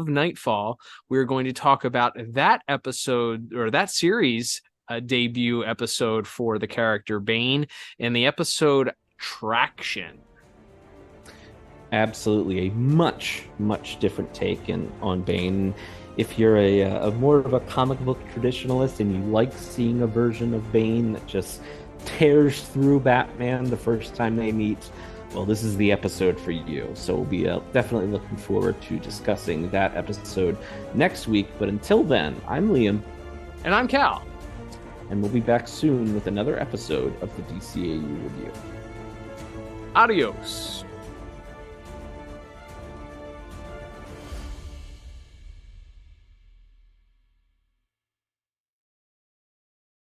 Knightfall, we're going to talk about that episode, or that series debut episode for the character Bane, and the episode Traction. Absolutely, a much different take on Bane. If you're a more of a comic book traditionalist and you like seeing a version of Bane that just tears through Batman the first time they meet, well, this is the episode for you. So we'll be definitely looking forward to discussing that episode next week. But until then, I'm Liam. And I'm Cal. And we'll be back soon with another episode of the DCAU review. Adios.